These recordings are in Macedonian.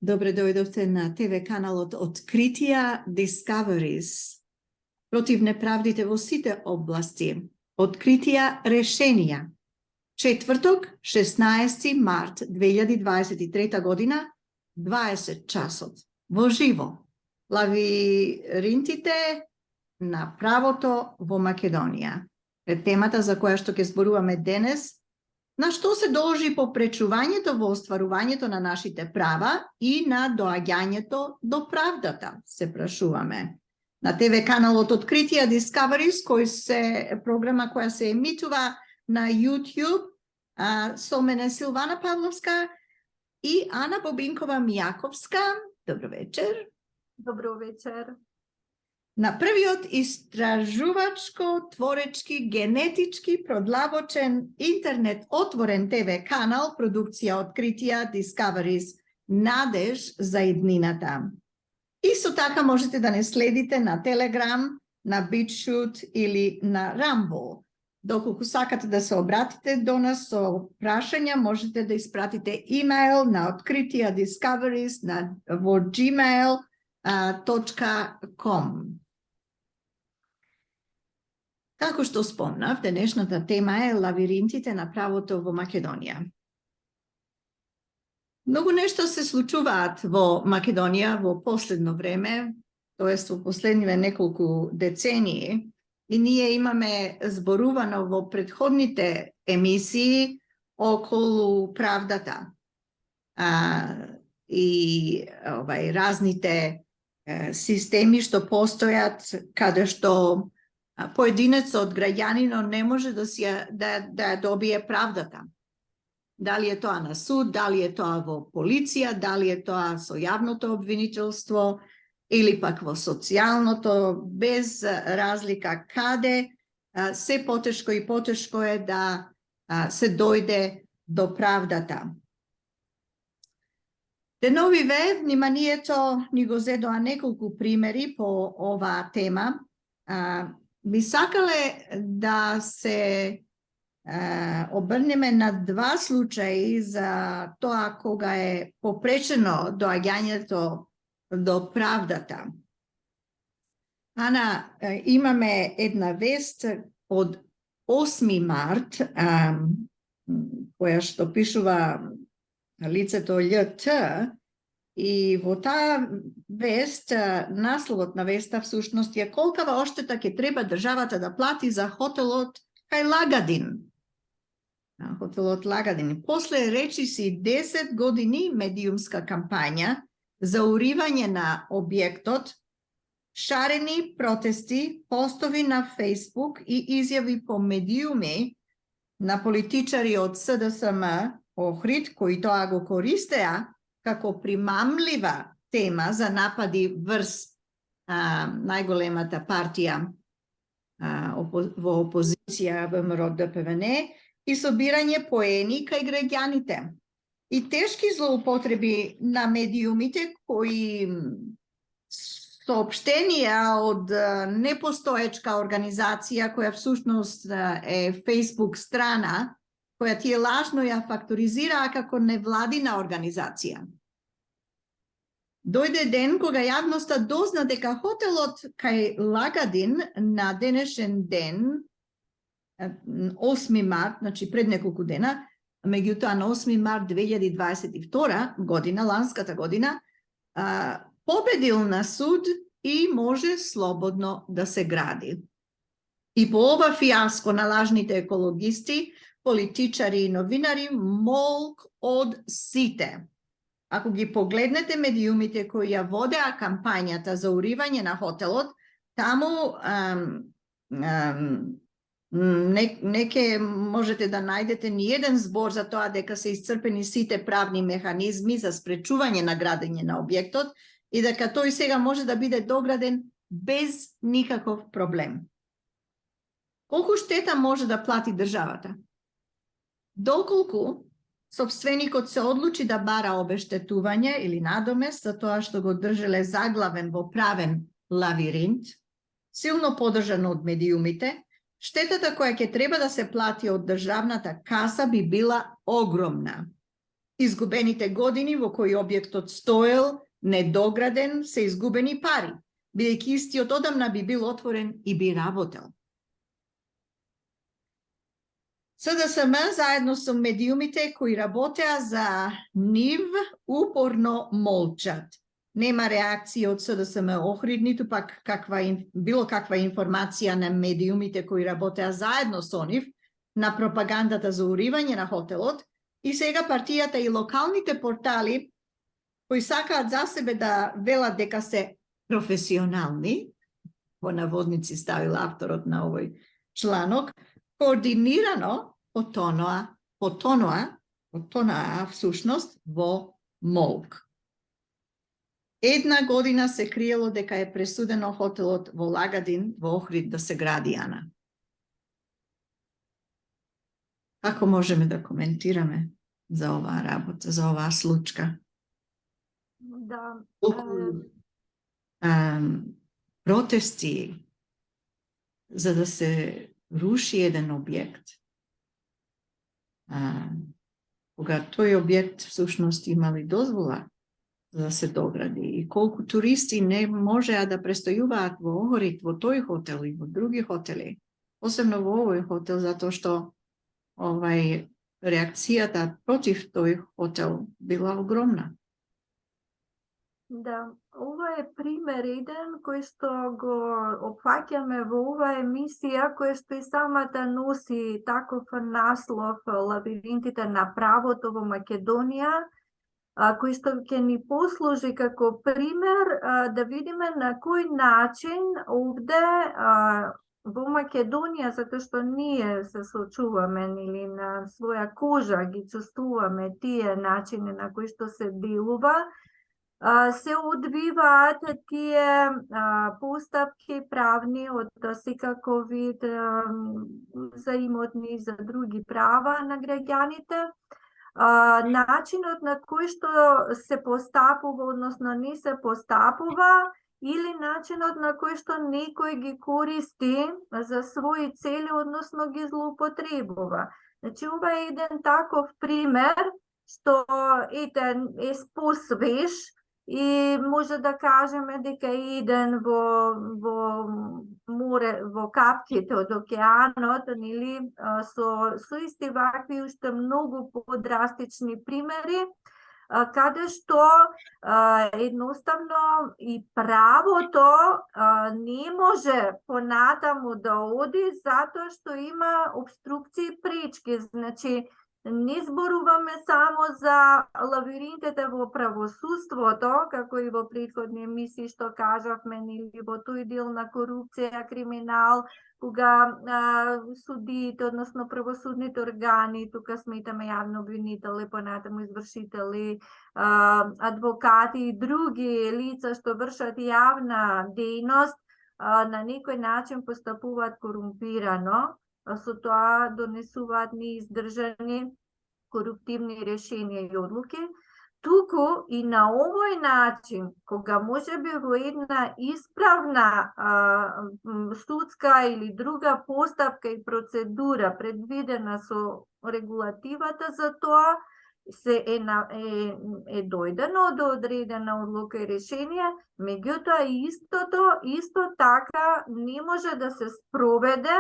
Добре дојдовте на ТВ каналот Откритија Discoveries. Против неправдите во сите области. Откритија решенија. Четврток, 16 март 2023 година, 20 часот. Во живо. Лавиринтите на правото во Македонија. Е темата за која што ќе зборуваме денес. На што се должи попречувањето во остварувањето на нашите права и на доаѓањето до правдата, се прашуваме. На ТВ каналот Откритија Discoveries, кој се програма која се емитува на YouTube, со мене Силвана Павловска и Ана Бобинкова Мијаковска. Добро вечер. Добро вечер. На првиот истражувачко, творечки, генетички, продлабочен, интернет отворен ТВ канал, продукција Откритија Discoveries, надеж за иднината. Исто така можете да не следите на Телеграм, на BitChute или на Rumble. Доколку сакате да се обратите до нас со прашања, можете да испратите имейл на Откритија Discoveries во gmail.com. Како што спомнав, денешната тема е лавиринтите на правото во Македонија. Многу нешто се случуваат во Македонија во последно време, тоест во последниве неколку децении, и ние имаме зборувано во претходните емисии околу правдата и разните системи што постојат, каде што поединецот граѓанино не може да ја добие правдата. Дали е тоа на суд, дали е тоа во полиција, дали е тоа со јавното обвинителство или пак во социјалното, без разлика каде, се потешко и потешко е да се дојде до правдата. Деновиве вниманието ни го зедоа неколку примери по оваа тема. Би сакале да се обрнеме на два случаи за тоа кога е попречено доаѓањето до правдата. Ана, имаме една вест од 8 март, која што пишува лицето ЛТ, и во таа вест, насловот на веста всушност е колкава оштета ќе треба државата да плати за хотелот кај Лагадин. Хотелот Лагадин. После речиси 10 години медиумска кампања за уривање на објектот, шарени протести, постови на Фейсбук и изјави по медиуми на политичари од СДСМ Охрид, кои тоа го користеа како примамлива тема за напади врз најголемата партија во опозиција ВМРО ДПВН и собирање поени кај граѓаните. И тешки злоупотреби на медиумите кои соопштенија од непостоечка организација која всушност е Facebook страна, која тие лажно ја факторизираа како невладина организација. Дојде ден кога јавноста дозна дека хотелот кај Лагадин на денешен ден, 8 март, значи пред неколку дена, меѓутоа на 8 март 2022 година, ланската година, победил на суд и може слободно да се гради. И по ова фиаско на лажните екологисти, политичари и новинари, молк од сите. Ако ги погледнете медиумите кои ја водеа кампањата за уривање на хотелот, таму неке можете да најдете ни еден збор за тоа дека се исцрпени сите правни механизми за спречување на градење на објектот и дека тој сега може да биде дограден без никаков проблем. Колку штета може да плати државата? Доколку сопственикот се одлучи да бара обештетување или надомест за тоа што го држеле заглавен во правен лавиринт, силно подржано од медиумите, штетата која ќе треба да се плати од државната каса би била огромна. Изгубените години во кои објектот стоел недограден се изгубени пари, бидејќи истиот одамна би бил отворен и би работел. СДСМ заедно со медиумите кои работеа за нив упорно молчат. Нема реакција од СДСМ Охрид, ниту пак било каква информација на медиумите кои работеа заедно со нив на пропагандата за уривање на хотелот, и сега партијата и локалните портали кои сакаат за себе да велат дека се професионални, во наводници ставил авторот на овој чланок, координирано потоноа всушност во молк. Една година се криело дека е пресудено хотелот во Лагадин во Охрид да се гради, Ана. Како можеме да коментираме за оваа работа, за оваа случка? Да. Протести за да се руши еден објект. Кога тој објект всушност имали дозвола за да се догради и колку туристи не можеа да престојуваат во Охрид, во тој хотел и во други хотели, посебно во овој хотел, затоа што реакцијата против тој хотел била огромна. Да, ова е пример еден кој што го опфаќаме во оваа емисија, која што и самата носи таков наслов Лабиринтите на правото во Македонија, кој што ќе ни послужи како пример да видиме на кој начин овде во Македонија, затоа што ние се соочуваме или на своја кожа ги чувствуваме тие начини на кои што се делува, се одвиваат тие постапки правни од секако вид за имотни и за други права на граѓаните. Начинот на кој што се постапува, односно не се постапува, или начинот на кој што некој ги користи за своји цели, односно ги злоупотребува. Значи, ова е еден таков пример што е посвеж и може да кажеме дека еден во море, во капките од океанот, нели, со исти вакви уште многу подрастични примери, каде што едноставно и правото не може понатаму да оди затоа што има обструкции и пречки. Значи, не зборуваме само за лавиринтите во правосудството, како и во претходни емисии што кажавме, или во тој дел на корупција, криминал, кога судиите, односно правосудните органи, тука сметаме јавно обвинители, понатаму извршители, адвокати и други лица што вршат јавна дејност, на некој начин постапуваат корумпирано, со тоа донесуваат неиздржани коруптивни решенија и одлуки, туку и на овој начин, кога можеби во една исправна судска или друга постапка и процедура предвидена со регулативата за тоа, се е дојдено до одредена одлука и решение, меѓутоа исто така не може да се спроведе,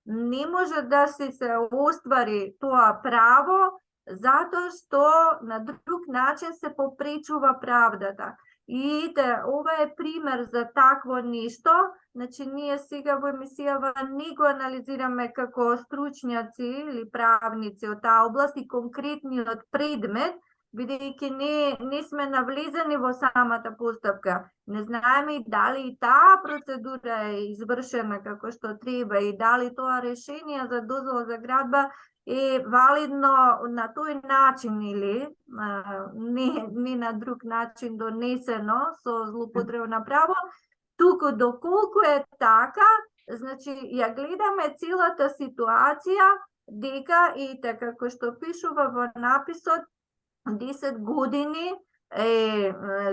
не може да се оствари тоа право, затоа што на друг начин се попречува правдата. И ова е пример за такво нешто. Значи, ние сега во емисијава не го анализираме како стручњаци или правници од таа област и конкретниот предмет, бидејќи не сме навлезени во самата постапка. Не знаеме и дали и таа процедура е извршена како што треба и дали тоа решение за дозвола за градба е валидно на тој начин или не на друг начин донесено со злоупотреба на право, туку доколку е така, значи ја гледаме целата ситуација дека како што пишува во написот, 10 години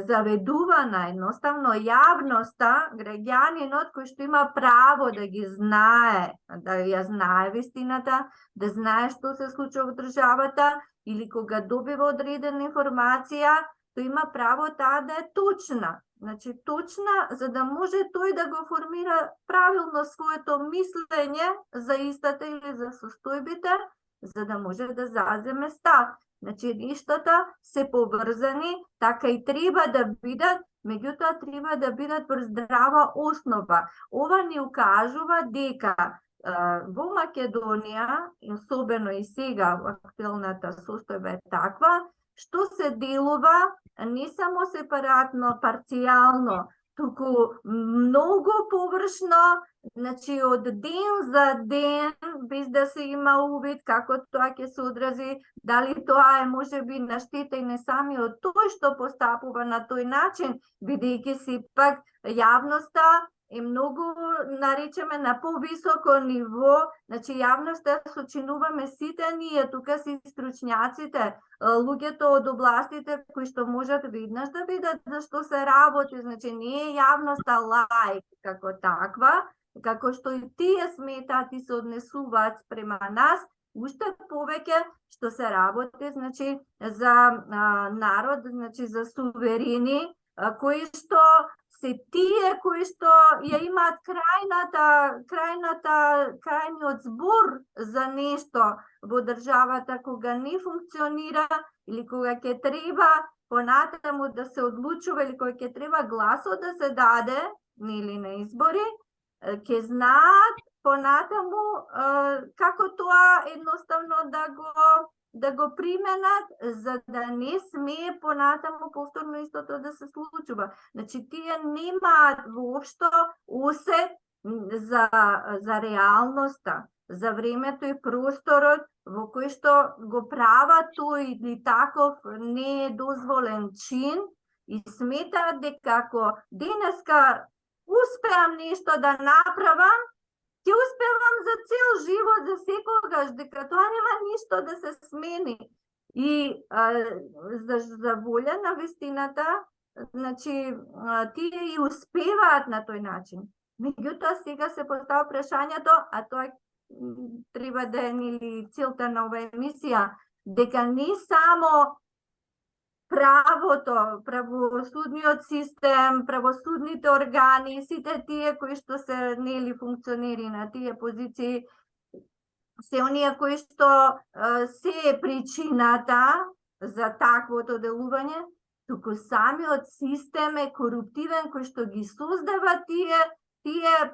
заведувана едноставно јавноста, граѓанинот кој што има право да ги знае, да ја знае вистината, да знае што се случува во државата, или кога добива одредена информација, тој има право таа да е точна. Значи, точна, за да може тој да го формира правилно своето мислење за истата или за состојбите, за да може да заземе став. Значи, нештата се поврзани, така и треба да бидат, меѓутоа треба да бидат врз здрава основа. Ова ни укажува дека во Македонија, особено и сега, актуелната состојба е таква, што се делува не само сепаратно, парцијално, туку многу површно, значи од ден за ден, без да се има увид како тоа ќе се одрази, дали тоа е можеби на штета и не самиот тој што постапува на тој начин, бидејќи сепак јавноста е многу, наречеме, на повисоко ниво, значи јавноста сочинуваме сите ние, тука си стручњаците, луѓето од областите кои што можат веднаш да видат за што се работи, значи не е јавноста лаик како таква, како што и тие сметаат и се однесуваат спрема нас, уште повеќе што се работи, значи за народ, значи за суверени, кои што се тие кои што ја имаат крајниот збор за нешто во државата кога не функционира или кога ќе треба понатаму да се одлучува или кога ќе треба гласот да се даде или на избори, ќе знаат понатаму како тоа едноставно да го применат, за да не смее понатаму повторно истото да се случува. Значи, тие немаат воопшто усет за реалноста, за времето и просторот во кој што го прават тој или таков не е дозволен чин и сметаат дека ако денеска успеам нешто да направам, ќе успевам за цел живот, за секогаш, дека тоа нема ништо да се смени. И за волја на вистината, значи, тие и успеваат на тој начин. Меѓутоа, сега се постава прашањето, а тоа треба да е нели целта на оваа емисија, дека не само правото, правосудниот систем, правосудните органи, сите тие кои што се нели функционери на тие позиции, се оние кои што се причината за таквото делување, туку самиот систем е коруптивен кој што ги создава тие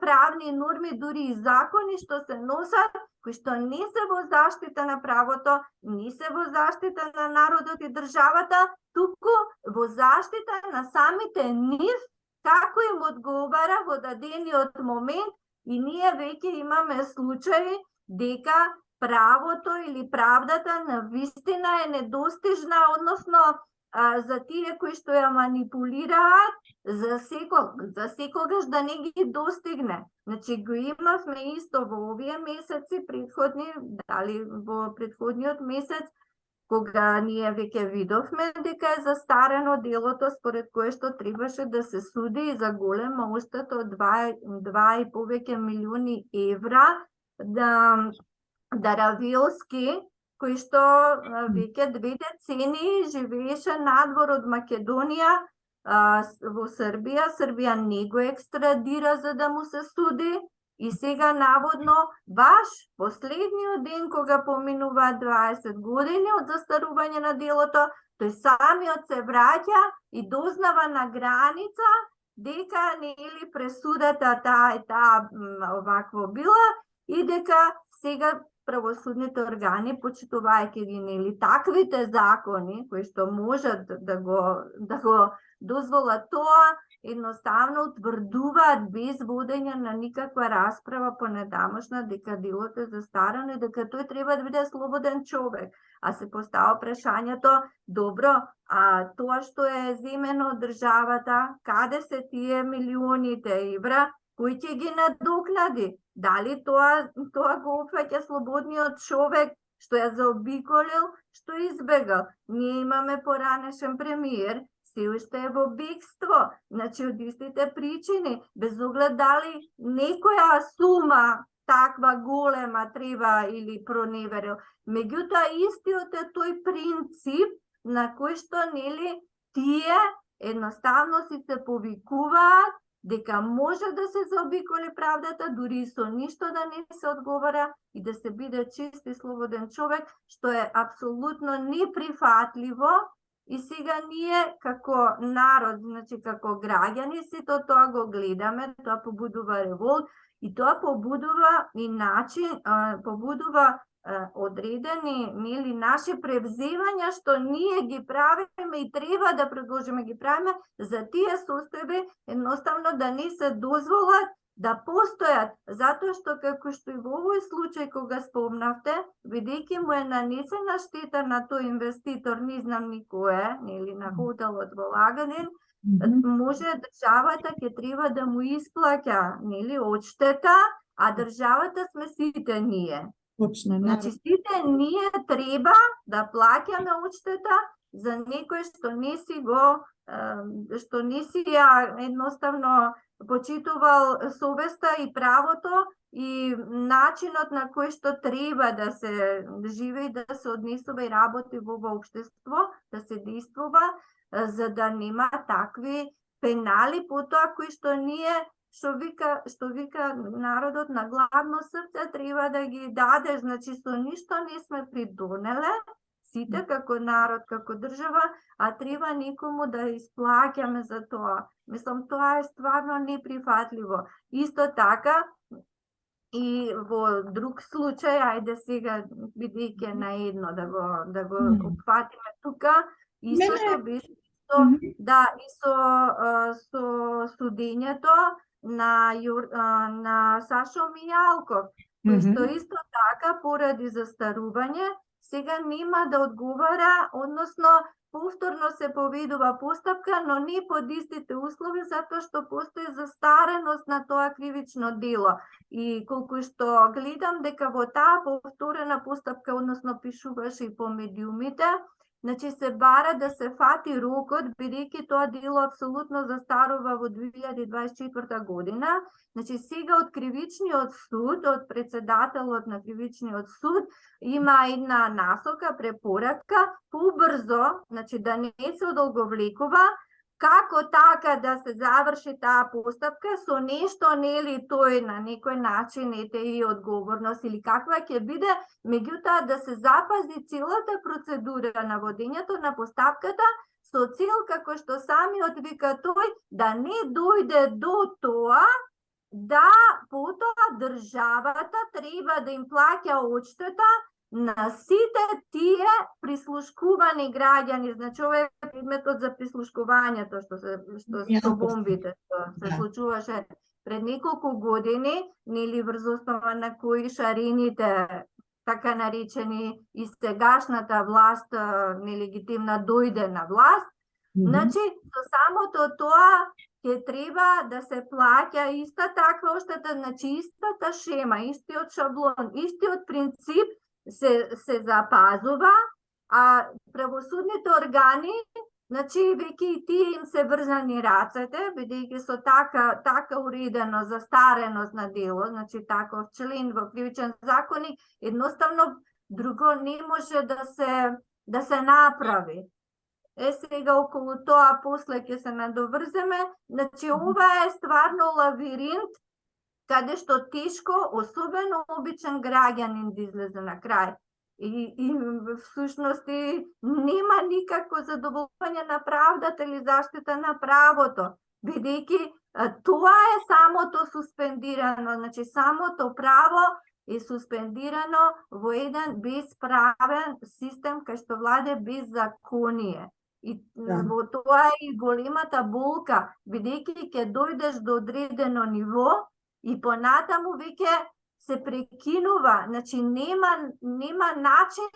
правни норми, дури и закони што се носат, кои што не се во заштита на правото, не се во заштита на народот и државата, туку во заштита на самите нив, како им одговара во дадениот момент, и ние веќе имаме случаи дека правото или правдата на вистина е недостижна, односно за тие кои што ја манипулираат, за секогаш да не ги достигне. Значи го имавме исто во овие месеци предходни, дали во предходниот месец, кога ние веќе видовме дека е застарено делото според кое што требаше да се суди за голема оштета од 2 и повеќе милиони евра Даравилски, кој што веќе 2 децени живееше надвор од Македонија во Србија. Србија не го екстрадира за да му се суди и сега наводно баш последниот ден кога поминуваат 20 години од застарување на делото, тој самиот се враќа и дознава на граница дека нели пресудата таа овакво била и дека сега правосудните органи, почитувајќи ги нели таквите закони кои што можат да го дозволат тоа, едноставно утврдуваат без водење на никаква расправа понедамошна дека делото е застарено и дека тој треба да биде слободен човек. А се постава прашањето, добро, а тоа што е земено од државата, каде се тие милионите евра, кој ќе ги надокнади? Дали тоа го опфаќа слободниот човек што ја заобиколил, што избегал. Ние имаме поранешен премиер, се уште е во бегство, значи од истите причини, без оглед дали некоја сума таква голема треба или проневерил. Меѓутоа, истиот е тој принцип на кој што, нели, тие едноставно си се повикуваат дека може да се заобиколи правдата, дури и со ништо да не се одговара и да се биде чист и слободен човек, што е апсолутно неприфатливо. И сега ние како народ, значи како граѓани, сето тоа го гледаме, тоа побудува револт и тоа побудува и начин, побудува одредени, нели, наши превземања што ние ги правиме и треба да продолжиме ги правиме за тие состојби едноставно да не се дозволат да постојат, затоа што како што и во овој случај кога спомнавте, бидејќи му е нанесена штета на тој инвеститор, не знам ни кој е, нели, на хотелот во Лагадин, може државата ќе треба да му исплаќа, нели, одштета, а државата сме сите ние. Точно, Значи, сите ние треба да плаќаме одштета за некој што не си го, што не си ја едноставно почитувал совеста и правото и начинот на кој што треба да се живее, да се однесува и работи во општество, да се действува, за да нема такви пенали потоа кои што ние што вика народот на гладно срце треба да ги даде, значи со ништо не сме придонеле, сите како народ, како држава, а треба некому да исплаќаме за тоа. Мислам, тоа е стварно неприфатливо. Исто така, и во друг случај, ајде сега, бидејќи на едно да го опфатиме тука, истото беше да, и со судењето на Сашо Мијалков, кој што исто така поради застарување сега нема да одговара, односно повторно се поведува постапка, но не под истите услови, затоа што постои застареност на тоа кривично дело. И колку што гледам дека во таа повторена постапка, односно пишуваше и по медиумите, значи се бара да се фати рокот, бидејќи тоа дело апсолутно застарува во 2024 година. Значи сега од кривичниот суд, од председателот на кривичниот суд, има една насока, препорака, побрзо, значи да не се одолговлекува, како така да се заврши таа постапка со нешто, нели, тој на некој начин ете и одговорност или каква ќе биде, меѓутоа да се запази целата процедура на водењето на постапката со цел, како што самиот вика тој, да не дојде до тоа да потоа државата треба да им плаќа одштета на сите тие прислушкувани граѓани. Значи, ова е предметот за прислушкувањето што со бомбите што се случуваше пред неколку години, нели врз основа на кои шарените, така наречени, и сегашната власт нелегитимна дојде на власт. Значи, со самото тоа ќе треба да се плаќа иста таква одштета, значи истата шема, истиот шаблон, истиот принцип се запазува, а правосудните органи, значи веќе и тие им се врзани рацете, бидејќи со така уредено застареност на дело, значи таков член во кривичен законник, едноставно друго не може да се направи. Сега околу тоа после ќе се надоврземе, значи ова е стварно лавиринт каде што тешко, особено обичен граѓанин да излезе на крај. И всушност нема никакво задоволување на правдата или заштита на правото, бидејќи тоа е самото суспендирано, значи самото право е суспендирано во еден безправен систем кај што владе беззаконие. И во тоа е и големата болка, бидејќи ќе дојдеш до одредено ниво и понатаму веќе се прекинува, значи нема начин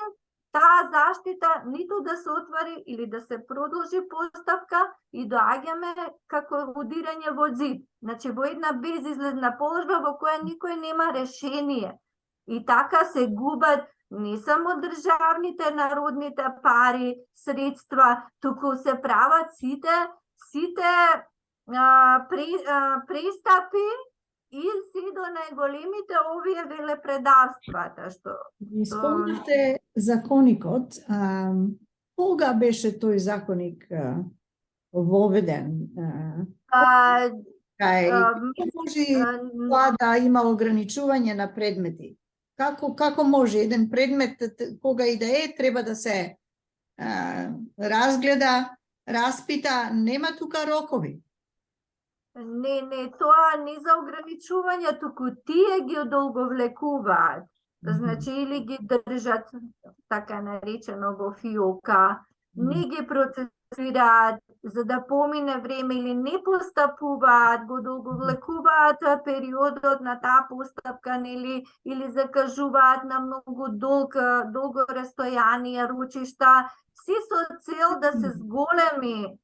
таа заштита ниту да се отвори или да се продолжи постапка и доаѓаме како удирање во зид. Значи во една безизлезна положба во која никој нема решение. И така се губат не само државните народните пари, средства, туку се прават сите пристапи и си до најголемите овие велепредавствата, што Спомнате законикот, кога беше тој законик воведен? Може тоа да има ограничување на предмети? Како може еден предмет, кога и да треба да се разгледа, распита, нема тука рокови? Не, тоа не за ограничување, туку тие ги одолговлекуваат. Значи, или ги држат, така наречено, во фиока, не ги процесираат, за да помине време, или не постапуваат, го одолговлекуваат периодот на таа постапка, нели, или закажуваат на многу долго растојание, ручишта, си со цел да се зголеми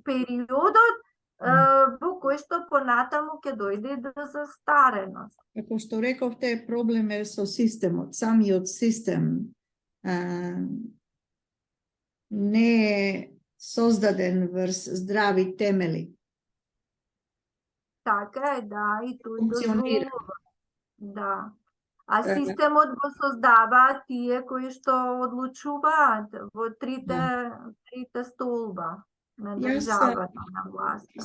периодот, во кој што понатаму ќе дојде до застареност. Како што рековте, проблем е со системот. Самиот систем не е создаден врз здрави темели. Така е, да, и тој функционира. Да. А системот го создаваат тие кои што одлучуваат во трите столба на државата, на власта.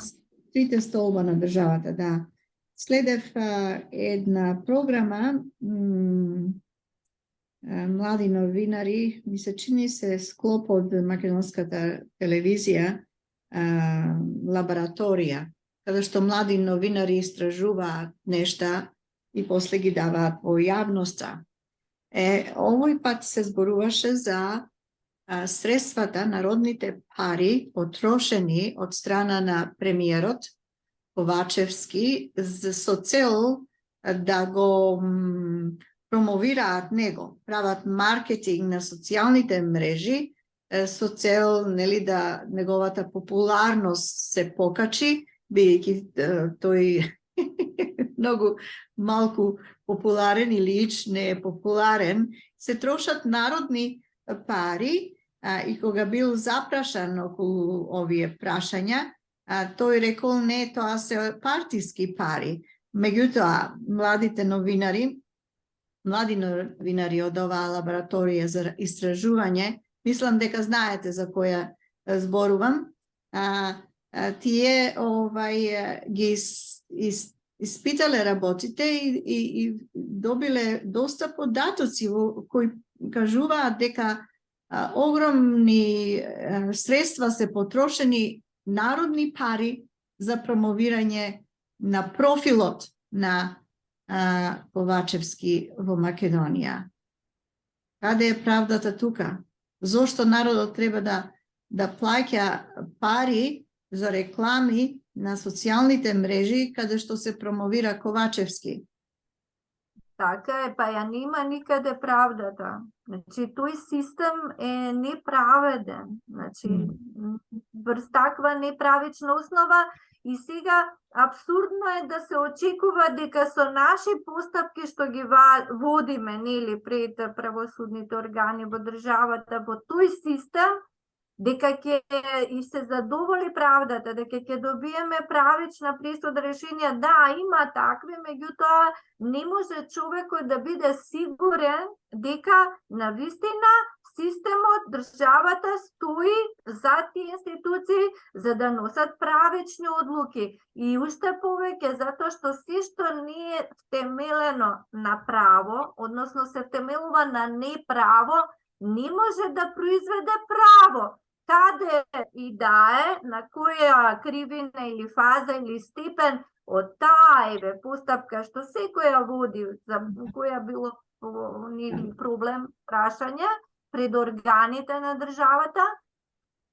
Трите столба на државата, да. Следев една програма, млади новинари, ми се чини се склоп од македонската телевизија, лабораторија, каде што млади новинари истражуваат нешта и после ги даваат во јавноста. Овој пат се зборуваше за средствата, народните пари, потрошени од страна на премиерот Ковачевски со цел да го промовираат него, прават маркетинг на социјалните мрежи со цел, нели, да неговата популарност се покачи, бидејќи тој многу малку популарен или ич не е популарен, се трошат народни пари и кога бил запрашан околу овие прашања, тој рекол не, тоа се партиски пари. Меѓутоа, млади новинари од оваа лабораторија за истражување, мислам дека знаете за која зборувам, тие ги испитале работите и добиле доста податоци кои кажуваат дека огромни средства се потрошени народни пари за промовирање на профилот на Ковачевски во Македонија. Каде е правдата тука? Зошто народот треба да плаќа пари за реклами на социјалните мрежи каде што се промовира Ковачевски? Така е, па ја нема никаде правдата. Значи, тој систем е неправеден. Значи, врз таква неправична основа и сега апсурдно е да се очекува дека со наши постапки што ги водиме, нели, пред правосудните органи во државата, во тој систем, дека ќе и се задоволи правдата, дека ќе добиеме правична пресуда решенија. Да, има такви, меѓутоа не може човекот да биде сигурен дека навистина системот, државата стои за тие институции за да носат правични одлуки. И уште повеќе затоа што се што не е втемелено на право, односно се втемелува на неправо, не може да произведе право. Каде и да е, на која кривина или фаза или степен од таа постапка што секоја води, за која било проблем, прашање пред органите на државата,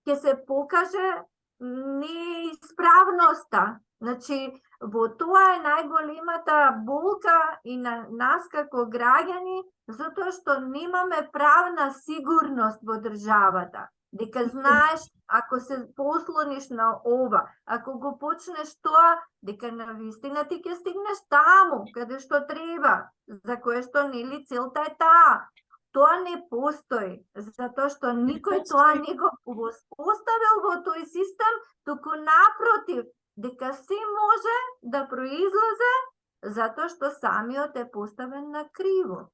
ќе се покаже неисправноста. Значи, во тоа е најголемата болка и на нас како граѓани, затоа што немаме правна сигурност во државата. Дека знаеш, ако се послониш на ова, ако го почнеш тоа, дека навистина ти ќе стигнеш таму, каде што треба, за кое што нели целта е таа. Тоа не постои, затоа што никој тоа не го поставил во тој систем, туку напротив, дека се може да произлезе затоа што самиот е поставен на криво.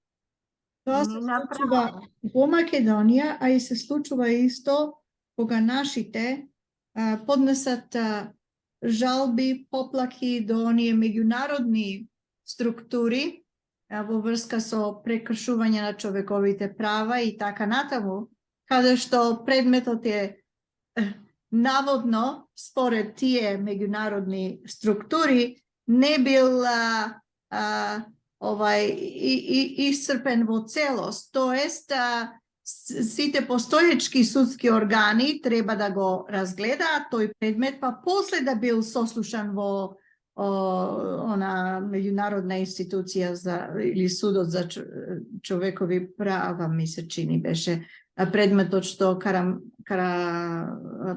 Тоа се случува во Македонија, а и се случува исто кога нашите поднесат жалби, поплаки до оние меѓународни структури во врска со прекршување на човековите права и така натаму, каде што предметот е наводно, според тие меѓународни структури, не бил исцрпен во целост. Тоест, сите постоечки судски органи треба да го разгледаат тој предмет, па после да бил сослушан во она меѓународна институција или судот за човекови права, ми се чини беше предметот што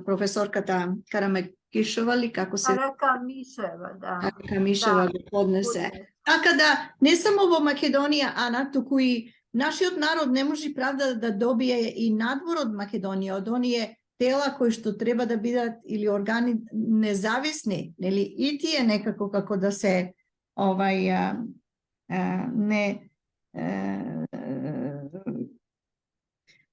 професорката Карамекишева ли како се Каракамишева, да. Каракамишева го поднесе. Така да не само во Македонија, Ана, туку и нашиот народ не може правда да добие и надвор од Македонија, од оние тела кои што треба да бидат или органи независни, нели, и тие некако како да се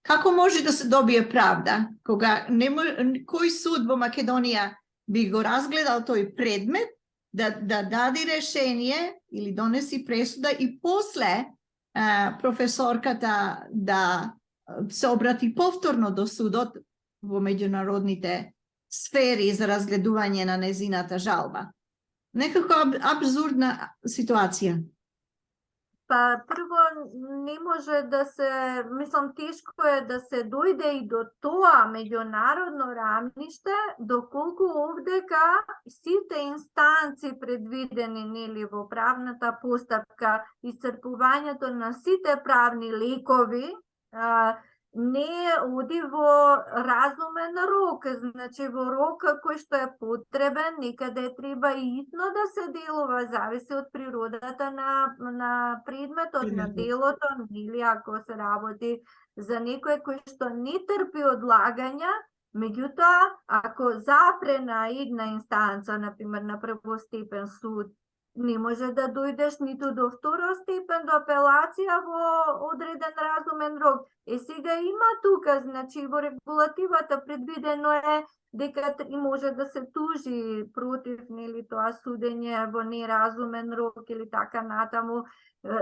како може да се добие правда кога кој суд во Македонија би го разгледал тој предмет да даде решение или донеси пресуда и после професорката да се обрати повторно до судот во меѓународните сфери за разгледување на незината жалба. Некако абсурдна ситуација. Па прво не може да се, мислам, тешко е да се дојде и до тоа меѓународно рамниште, доколку овдека сите инстанци предвидени нели во правната постапка, исцрпувањето на сите правни лекови, не оди во разумен рок, значи во рок кој што е потребен, некаде треба итно да се делува, зависи од природата на предметот, на делото, или ако се работи за некој кој што не трпи одлагања, меѓутоа, ако запре на една инстанца, например на првостепен суд, не може да дојдеш ниту до второ степен, до апелација во одреден разумен рок. Сега има тука, значи во регулативата предвидено е дека може да се тужи против нели тоа судење во неразумен рок или така натаму.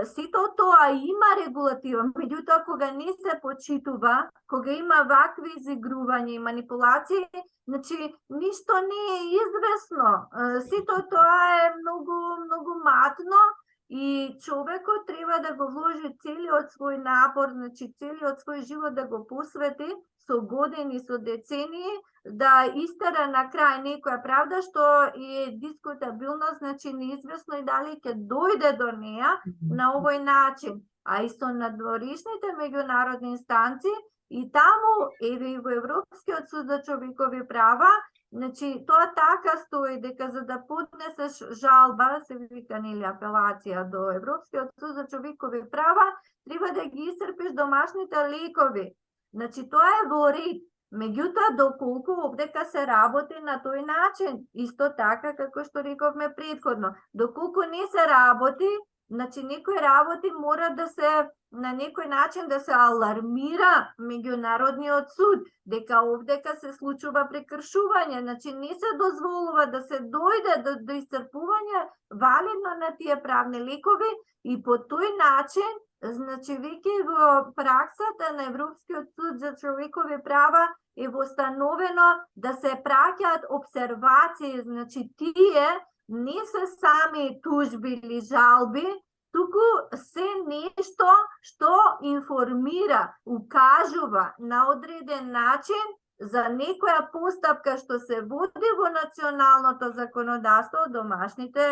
Сето тоа има регулатива, меѓутоа кога не се почитува, кога има вакви изигрувања и манипулации, значи ништо не е известно. Сето тоа е многу матно и човекот треба да го вложи целиот свој напор, значи целиот свој живот да го посвети со години, со децении, да истера на крај некоја правда што е дискутабилно, значи неизвестно и дали ќе дојде до неа на овој начин. А и со надворешните меѓународни инстанци, и таму, еве и во Европскиот суд за човекови права, значи тоа така стои дека за да поднесеш жалба, се вика нели апелација до Европскиот суд за човекови права, треба да ги исцрпиш домашните лекови. Значи тоа е во ред. Меѓутоа, доколку овдека се работи на тој начин, исто така како што рековме претходно, доколку не се работи, значи некои работи мора да се на некој начин да се алармира меѓународниот суд дека овдека се случува прекршување, значи не се дозволува да се дојде до исцрпување валидно на тие правни лекови и по тој начин, значи веќе во праксата на Европскиот суд за човекови права е востановено да се праќаат обсервации, значи тие не се сами тужби или жалби, туку се нешто што информира, укажува на одреден начин за некоја постапка што се води во националното законодавство, домашните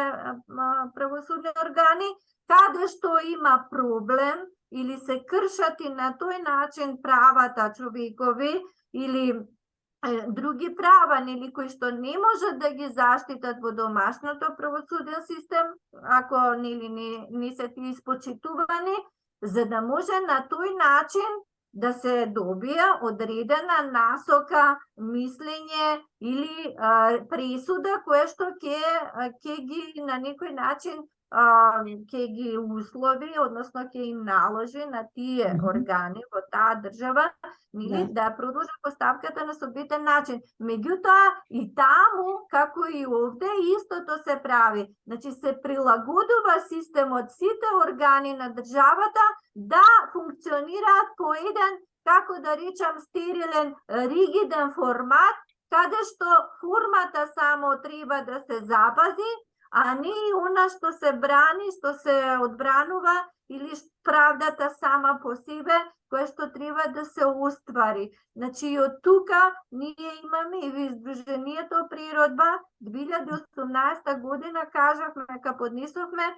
правосудни органи, каде што има проблем или се кршат и на тој начин правата човекови или други права, нели, кои што не можат да ги заштитат во домашното правосуден систем, ако нели не се тие испочитувани, за да може на тој начин да се добие одредена насока, мислење или пресуда која што ќе ги на некој начин ќе ги услови, односно ќе им наложи на тие органи во таа држава, да продолжат поставката на соодветен начин. Меѓутоа и таму, како и овде, истото се прави. Значи се прилагодува системот, сите органи на државата да функционираат по еден, како да речам, стерилен, ригиден формат, каде што формата само треба да се запази, а не и она што се брани, што се одбранува или правдата сама по себе, која што треба да се оствари. Значи, од тука ние имаме и во Издруженијето Природба 2018 година кажавме, ка поднесовме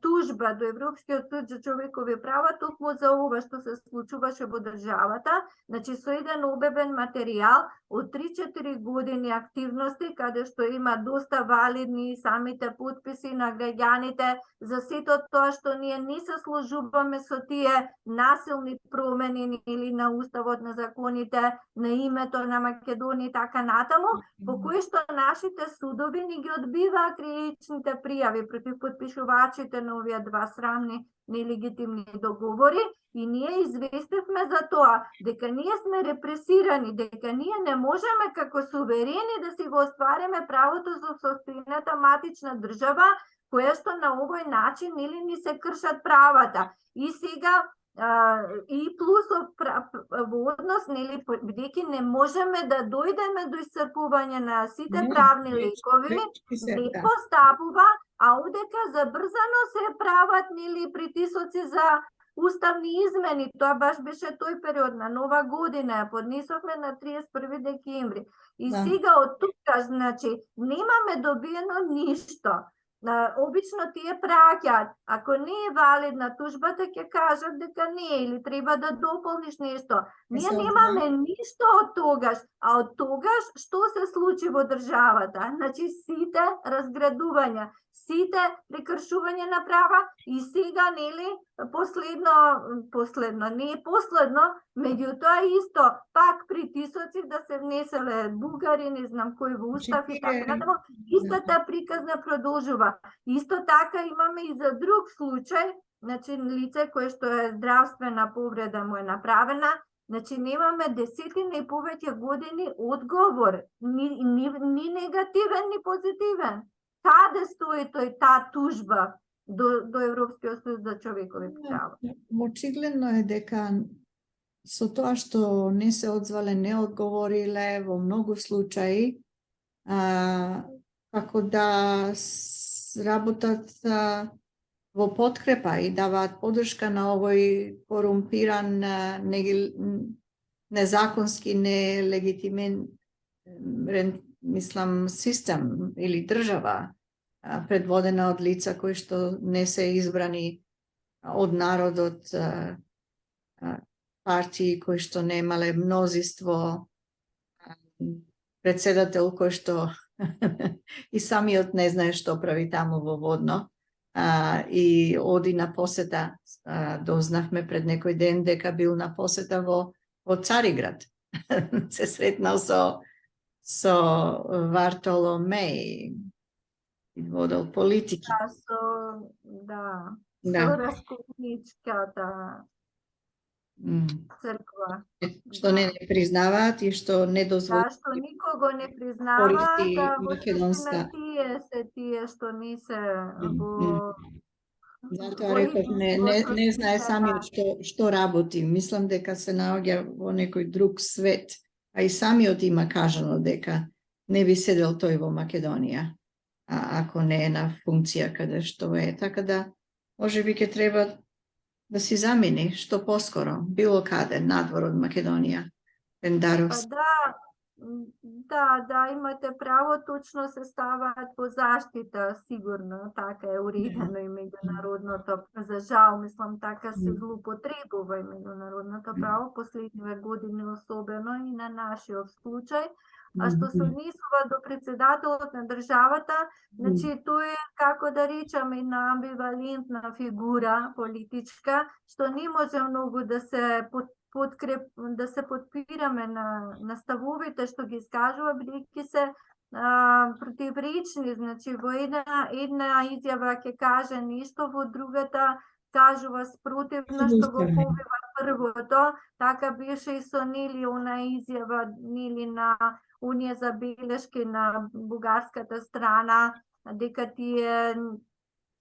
тужба до Европскиот суд за човекови права токму за ова што се случуваше во државата, значи со еден обебен материјал од 3-4 години активности, каде што има доста валидни самите подписи на граѓаните за сето тоа што ние не се сложуваме со тие насилни промени или на уставот, на законите, на името на Македонија и така натаму, по кои што нашите судови ни ги одбиваа кривичните пријави против подпишувачите на овие два срамни нелегитимни договори, и ние известивме за тоа дека ние сме репресирани, дека ние не можеме како суверени да си го оствариме правото за сопствената матична држава, која што на овој начин или ни се кршат правата. И сега и плюс во однос, нели, бидејќи не можеме да дојдеме до исцрпување на сите правни лекови, не постапува, а одека забрзано се прават, нели, притисоци за уставни измени. Тоа баш беше тој период на Нова година, ја поднесовме на 31 декември. И сега од тука, значи, немаме добиено ништо. Обично тие праќаат, ако не е валидна тужбата, ќе кажат дека не е или треба да дополниш нешто. Ние немаме ништо од тогаш, а од тогаш што се случи во државата? Значи сите разградувања, сите прекршување на права и сега, нели, последно, не е последно, меѓутоа исто, пак притисоци да се внеселе бугари, не знам кој во устав и така натаму, истата приказна продолжува. Исто така имаме и за друг случај, значи лице кое што е здравствена повреда му е направена, значи немаме десетина и повеќе години одговор, ни негативен, ни позитивен. Каде стои таа тужба до Европскиот суд за човекови права? Очигледно е дека со тоа што не се одзвале, не одговориле во многу случаи, како да работат во подкрепа и даваат поддршка на овој корумпиран, незаконски, нелегитимен, мислам, систем или држава, предводена од лица кои што не се избрани од народот, партии кои што немале мнозинство, председател кој што и самиот не знае што прави таму во Водно, и оди на посета. Дознавме пред некој ден дека бил на посета во Цариград. Се сретнал со Вартоломеј и водел политики. Со Раскопничката црква. Што не признаваат и што не дозволуваат. Што никого не признаваат, во суштина тие што не се во... Затоа реков, не знае самиот што работи. Мислам дека се наоѓа во некој друг свет, а и самиот има кажано дека не би седел тој во Македонија, ако не е на функција каде што е. Така да, можеби ќе треба да си замени што поскоро, било каде, надвор од Македонија. Пендаровски. Да, имате право, точно се ставаат во заштита, сигурно, така е уредено и меѓународното. За жал, мислам, така се злоупотребува и меѓународното право, последниве години особено и на нашиот случај. А што се однесува до председателот на државата, значи тој е, како да речеме, една амбивалентна фигура политичка, што не може многу да се да се подпираме на ставовите што ги искажува, бидејќи се противречни, значи во една изјава ќе каже нешто, во другата кажува спротивно што го побива првото, така беше и со нели она изјава нели на оние забелешки на бугарската страна дека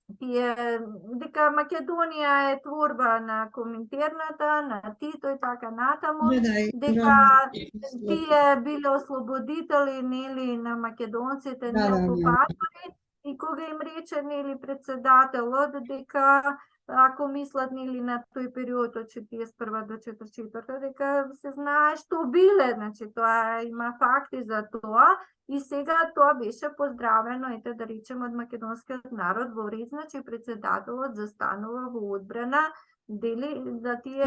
дека Македонија е творба на Коминтерната, на Тито и така натаму, дека тие биле ослободители нели на македонците, не окупатори, и кога им рече нели председателот дека ако мислат нели на тој период од 41 до 44 дека се знае што биле, значи тоа има факти за тоа. И сега тоа беше поздравено, ете да речеме, од македонскиот народ во ред, значи председателот застанува во одбрана дели да тие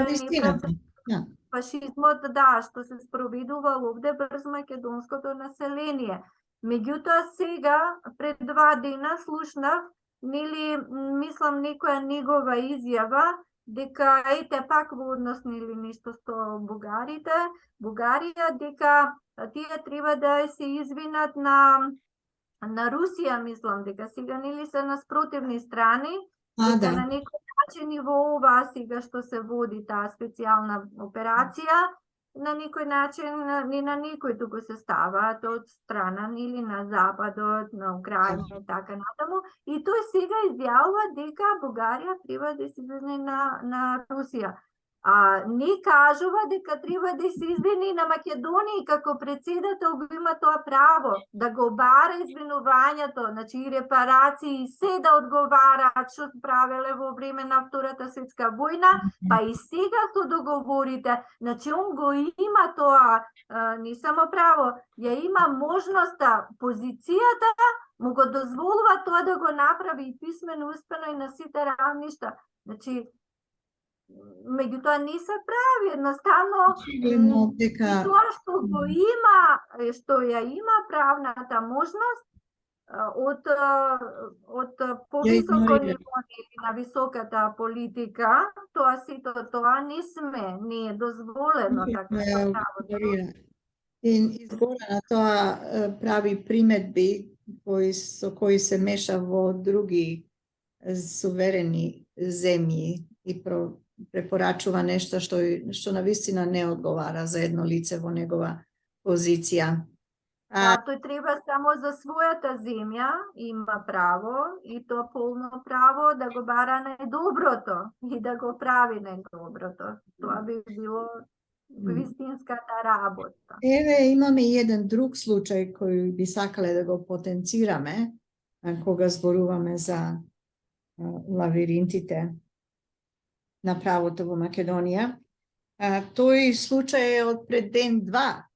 фашизмот, да, што се спроведувал овде врз македонското население. Меѓутоа сега, пред 2 дена, слушнав, нели, мислам некоја негова изјава, дека ете пак во однос нели нешто со Бугарија, дека тие треба да се извинат на Русија, мислам, дека сега нели се на спротивни страни, дека на некој начин и во ова сега што се води таа специјална операција, на некој начин, не на некој, туку се ставаат од страна или на Западот, на Украина и така натаму. И тој сега изјавува дека Бугарија треба да се извини на Русија. Не кажува дека треба да се извини на Македонија, како председател го има тоа право да го бара извинувањето, значи и репарации, се да одговараат што правеле во време на Втората светска војна, па и сега со договорите, значи он го има тоа, не само право, ја има можноста, позицијата, му го дозволува тоа да го направи и писмено, успено и на сите равништа. Значи, меѓутоа не се прави, едноставно тоа што го има, што ја има правната можност од повисоко ниво на високата политика, тоа сето тоа не сме, не е дозволено така право. Изгора на тоа прави приметби со кои се меша во други суверени земји и препорачува нешто што навистина не одговара за едно лице во негова позиција. Тој треба само за својата земја има право, и тоа полно право да го бара најдоброто и да го прави најдоброто. Тоа би било вистинската работа. Еве имаме и еден друг случај кој би сакале да го потенцираме кога зборуваме за лавиринтите на правото во Македонија. Тој случај е од пред ден-два,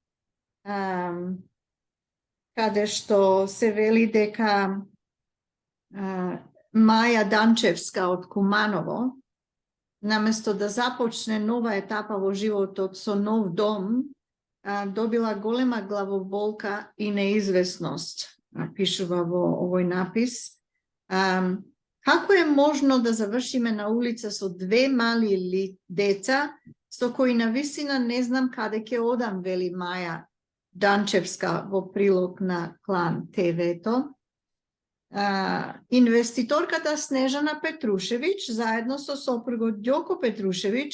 каде што се вели дека Маја Данчевска од Куманово, наместо да започне нова етапа во животот со нов дом, добила голема главоболка и неизвестност, пишува во овој напис. Како е можно да завршиме на улица со 2 мали деца, со кои навистина не знам каде ќе одам, вели Маја Данчевска во прилог на Клан ТВ-то. Инвеститорката Снежана Петрушевиќ заедно со сопругот Ѓоко Петрушевиќ,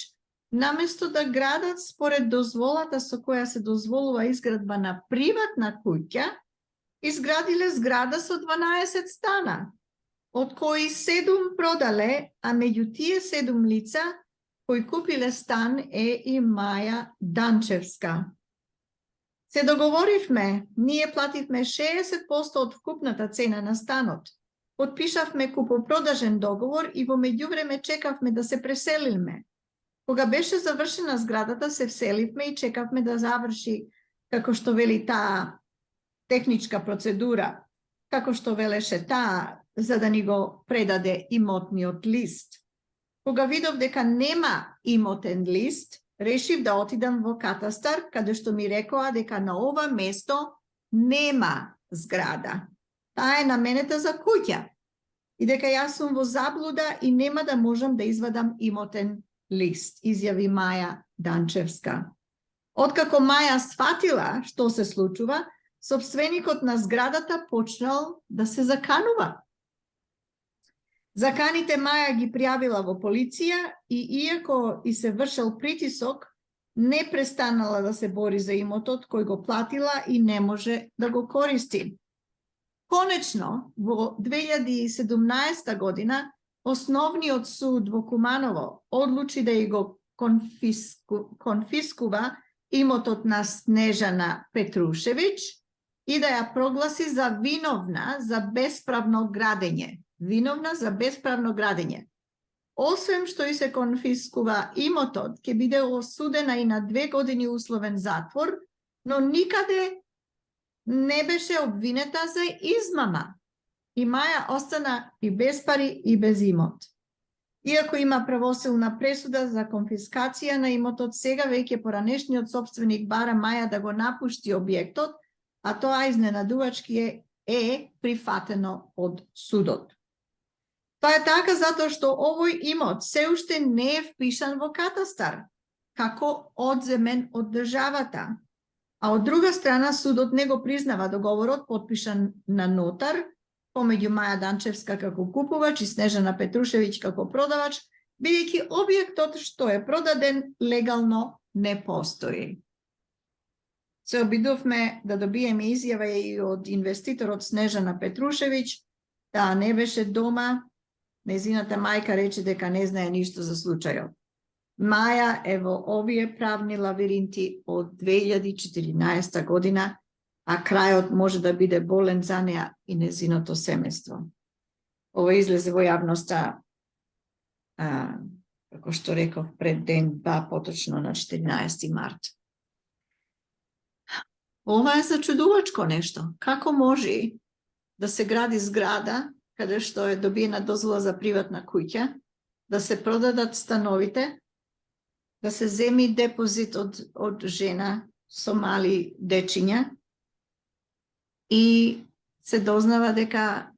наместо да градат според дозволата со која се дозволува изградба на приватна куќа, изградиле зграда со 12 стана, од кои 7 продале, а меѓу тие 7 лица кои купиле стан е и Маја Данчевска. Се договоривме, ние плативме 60% од вкупната цена на станот. Подпишавме купопродажен договор и во меѓувреме чекавме да се преселиме. Кога беше завршена зградата, се вселивме и чекавме да заврши како што вели таа техничка процедура, како што велеше таа, за да ни го предаде имотниот лист. Кога видов дека нема имотен лист, решив да отидам во катастар, каде што ми рекоа дека на ова место нема зграда. Таа е наменета за куќа. И дека јас сум во заблуда и нема да можам да извадам имотен лист, изјави Маја Данчевска. Откако Маја сфатила што се случува, собственикот на зградата почнал да се заканува. Заканите Маја ги пријавила во полиција и иако и се вршел притисок, не престанала да се бори за имотот кој го платила и не може да го користи. Конечно, во 2017 година, Основниот суд во Куманово одлучи да ја го конфискува имотот на Снежана Петрушевиќ и да ја прогласи за виновна за бесправно градење. Виновна за бесправно градење. Освен што и се конфискува имотот, ќе биде осудена и на 2 години условен затвор, но никаде не беше обвинета за измама. И Маја остана и без пари и без имот. Иако има правосилна пресуда за конфискација на имотот, сега веќе поранешниот собственик бара Маја да го напушти објектот, а тоа изненадувачки е прифатено од судот. Тоа е така затоа што овој имот се уште не е впишан во катастар, како одземен од државата. А од друга страна, судот не го признава договорот подпишан на нотар, помеѓу Маја Данчевска како купувач и Снежана Петрушевиќ како продавач, бидејќи објектот што е продаден легално не постои. Се обидовме да добиеме изјава и од инвеститорот Снежана Петрушевиќ, таа не беше дома, незината мајка рече дека не знае ништо за случајот. Маја е во овие правни лавиринти од 2014 година, а крајот може да биде болен за неа и незиното семејство. Ова излезе во јавноста, како што реков, пред ден-два, поточно на 14 март. Ова е зачудувачко нешто. Како може да се гради зграда, каде што е добиена дозвола за приватна куќа, да се продадат становите, да се земи депозит од жена со мали дечиња, и се дознава дека,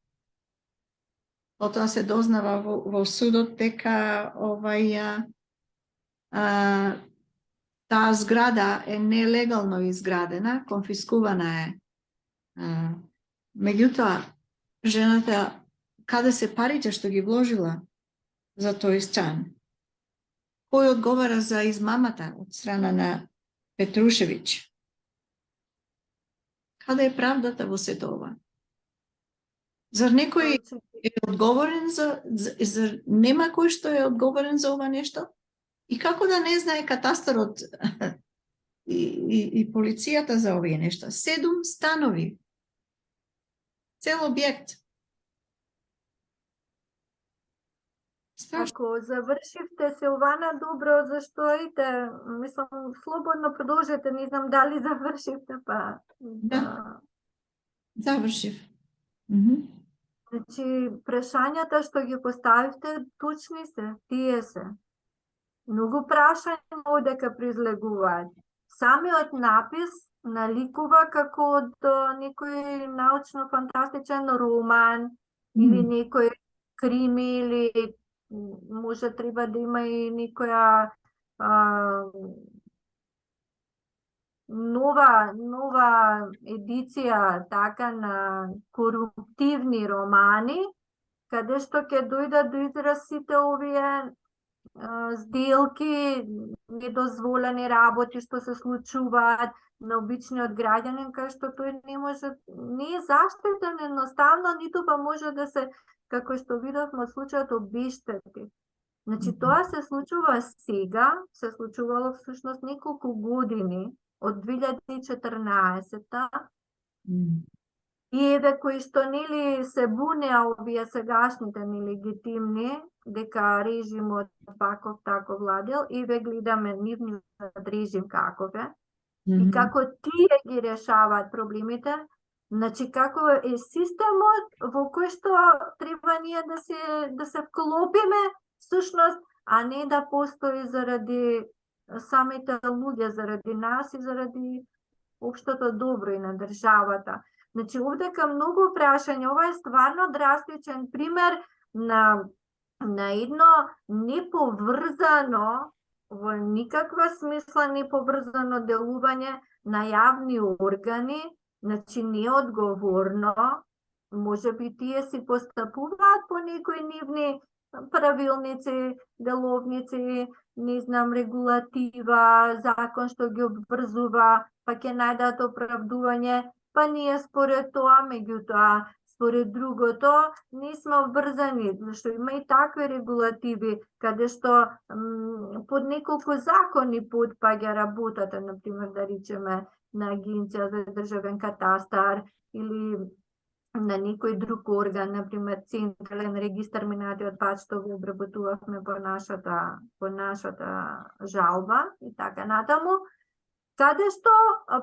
потоа се дознава во судот дека таа зграда е нелегално изградена, конфискувана е. Меѓутоа, жената, каде се парите што ги вложила за тој стан? Кој одговара за измамата од страна на Петрушевиќ? Каде е правдата во сето ова? Зар некој е одговорен нема кој што е одговорен за ова нешто? И како да не знае катастарот и полицијата за овие нешта? 7 станови. Цел објект. Ако завршивте, Силвана, добро, зашто ите, мислам, слободно продолжете, не знам дали завршивте, па... Да. Завршив. Значи, прашањата што ги поставивте, точни се, тие се. Многу прашања одека призлегуваат. Самиот напис наликува како од некој научно-фантастичен роман или некој крими или може треба да има и некоја нова едиција така на коруптивни романи, каде што ќе дојдат до израз сите овие сделки, недозволени работи што се случуваат на обичниот граѓанин, кај што тој не е заштитен едноставно, ниту па може да се, како што видовме од случајот, обештети. Значи, тоа се случува сега, се случувало всушност неколку години, од 2014-та, и еве кои што нели се бунеа овие сегашните нелегитимни, дека режимот ваков тако владел, и ве гледаме нивниот режим каков е. и како тие ги решаваат проблемите, значи како е системот во кој што треба ние да се вклопиме всушност, а не да постои заради самите луѓе, заради нас и заради општото добро и на државата. Значи, овдека многу прашање, ова е стварно драстичен пример на едно неповрзано, во никаква смисла неповрзано делување на јавни органи, значи неодговорно, може би тие си постапуваат по некои нивни правилници, деловници, не знам, регулатива, закон што ги обврзува, па ќе најдат оправдување, па ние според тоа, меѓутоа, според другото, не сме обврзани, зашто има и такви регулативи, каде што под неколку закони потпаѓа работата, например, да речеме, на Агенција за државен катастар или на некој друг орган, например, Централен регистар минатиот пат што го обработувавме по нашата жалба и така натаму, каде што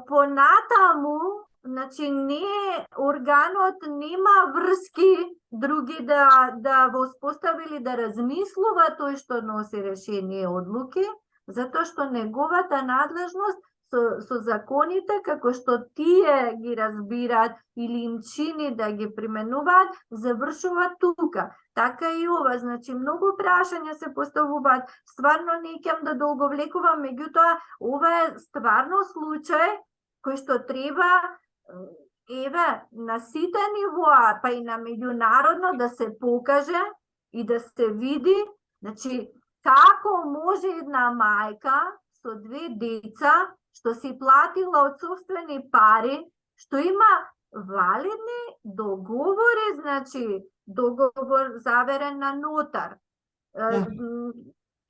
понатаму, значи не органот нема врски други да воспоставили да размислува тој што носи решение и одлуки, затоа што неговата надлежност со законите, како што тие ги разбираат или им чини да ги применуваат, завршува тука. Така и ова, значи многу прашања се поставуваат. Стварно не ќе да долговлекувам, меѓутоа ова е стварно случај кој што треба на сите нивоа, па и на меѓународно да се покаже и да се види, значи како може една мајка со 2 деца што си платила од собствени пари, што има валидни договори, значи договор заверен на нотар.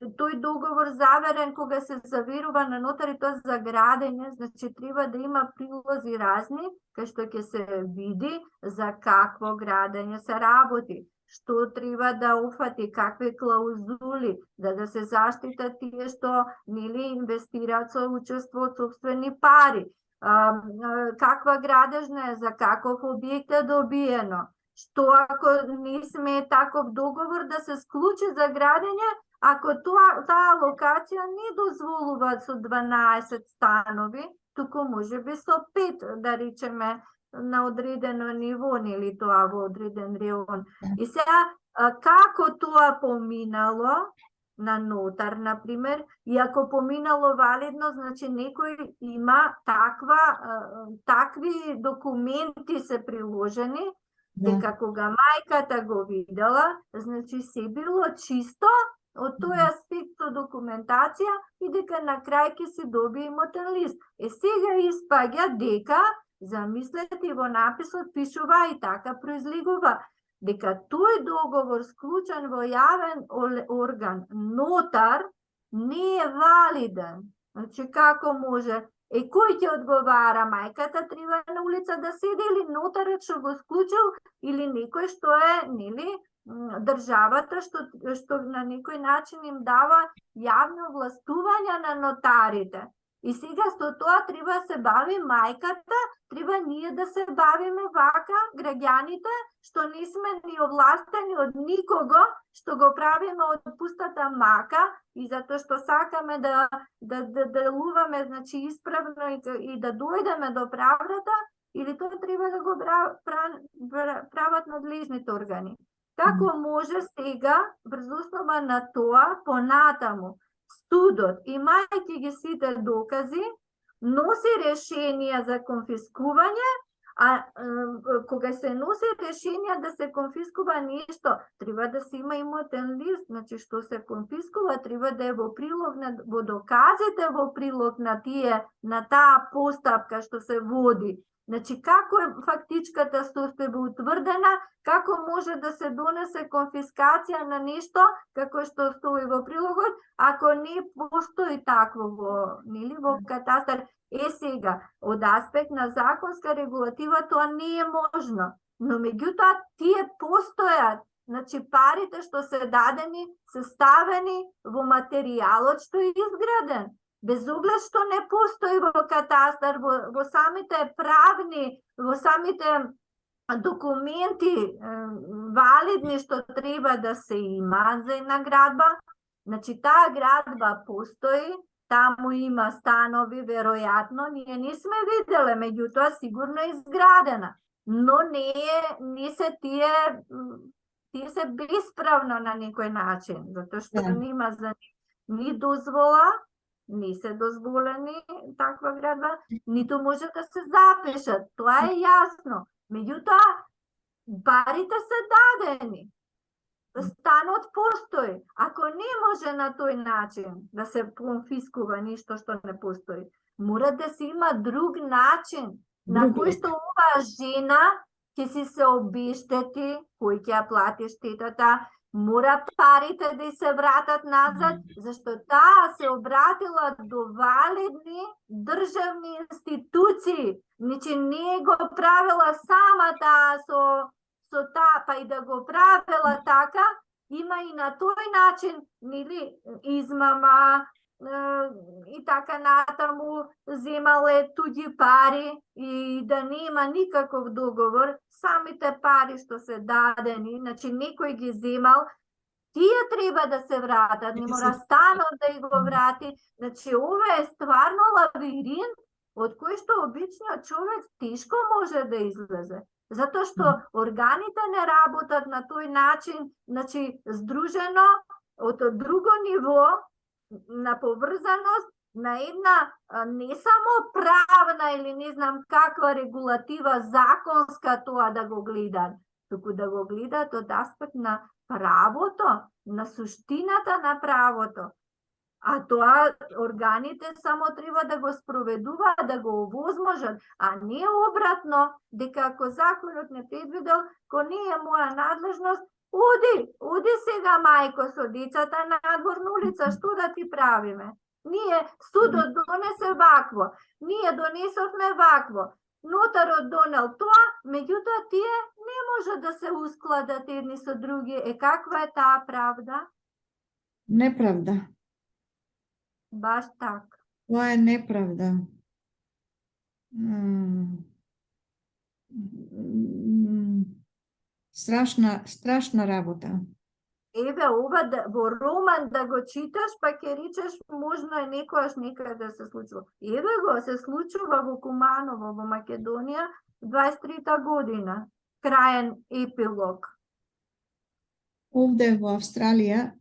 Тој договор заверен кога се заверува на нотар и тоа за градење, значи треба да има прилози разни, кај што ќе се види за какво градење се работи, што треба да уфати, какви клаузули, да се заштитат тие што нели инвестираат со учество од собствени пари, каква градежна е, за каков објект е добиено, што ако не сме таков договор да се склучи за градење, ако таа локација не дозволува со 12 станови, туку може би со 5, да речеме, на одредено ниво, нели тоа во одреден реон. И сега, како тоа поминало на нотар, например, и ако поминало валидно, значи некој има такви документи се приложени, дека кога мајката го видела, значи се било чисто од тој аспект со документација и дека на крај ќе се добие имотен лист. Сега испаѓа дека, замислете, во написот пишува и така произлегува, дека тој договор склучен во јавен орган, нотар, не е валиден. Значи, како може? Кој ќе одговара? Мајката треба на улица да седи или нотарот што го склучил или некој што е, нели, државата што на некој начин им дава јавно властување на нотарите. И сега со тоа треба се бави мајката, треба ние да се бавиме вака, граѓаните, што не сме ни овластени од никого, што го правиме од пустата мака и затоа што сакаме да делуваме, значи, исправно и да дојдеме до правдата, или тоа треба да го прават надлежните органи. Како може сега, врз основа на тоа, понатаму, судот, имајќи ги сите докази, носи решение за конфискување, а кога се носи решение да се конфискува нешто, треба да се има имотен лист, значи што се конфискува, треба да е во прилог во доказите во прилог на таа постапка што се води. Значи, како е фактичката состојба утврдена, како може да се донесе конфискација на нешто, како што стои во прилогот, ако не постои такво во катастар. Сега, од аспект на законска регулатива тоа не е можно, но меѓутоа тие постојат. Значи, парите што се дадени, се ставени во материјалот што е изграден. Без оглед што не постои во катастар, во самите правни, во самите документи валидни што треба да се има за една градба, значи таа градба постои, таму има станови, веројатно, ние не сме виделе, меѓутоа сигурно е изградена, но не се тие се бесправно на некој начин, затоа што нема за ни дозвола, не се дозволени таква градба, ниту може да се запишат, тоа е јасно. Меѓутоа, парите се дадени, станот постои. Ако не може на тој начин да се конфискува ништо што не постои, мора да се има друг начин на кој што оваа жена ќе си се обештети, кој ќе ја плати штетата, мора парите да се вратат назад, зашто таа се обратила до валидни државни институции. Значи не го правила сама таа со таа, па и да го правила така, има и на тој начин, нели, измама и така натаму, земале туѓи пари и да нема никаков договор, самите пари што се дадени, значи некој ги земал, тие треба да се вратат, не мора станот да го врати. Значи ова е стварно лабиринт од кој што обичниот човек тешко може да излезе. Затоа што органите не работат на тој начин, значи здружено од друго ниво на поврзаност, на една не само правна или не знам каква регулатива законска тоа да го гледаат, туку да го гледаат од аспект на правото, на суштината на правото. А тоа органите само треба да го спроведуваат, да го овозможат, а не обратно, дека ако законот не предвидел, ко не е моја надлежност, оди сега мајко со децата надвор на улица, што да ти правиме? Ние, судот донесе вакво, ние донесовме вакво, нотарот донел тоа, меѓутоа тие не може да се ускладат едни со други. Каква е таа правда? Неправда. Баш така. Тоа е неправда. Страшна работа. Еве, ова во роман да го читаш, па ќе речеш можно е некојаш некаде се случува. Еве го, се случува во Куманово, во Македонија, 23-та година. Краен епилог. Овде во Австралија,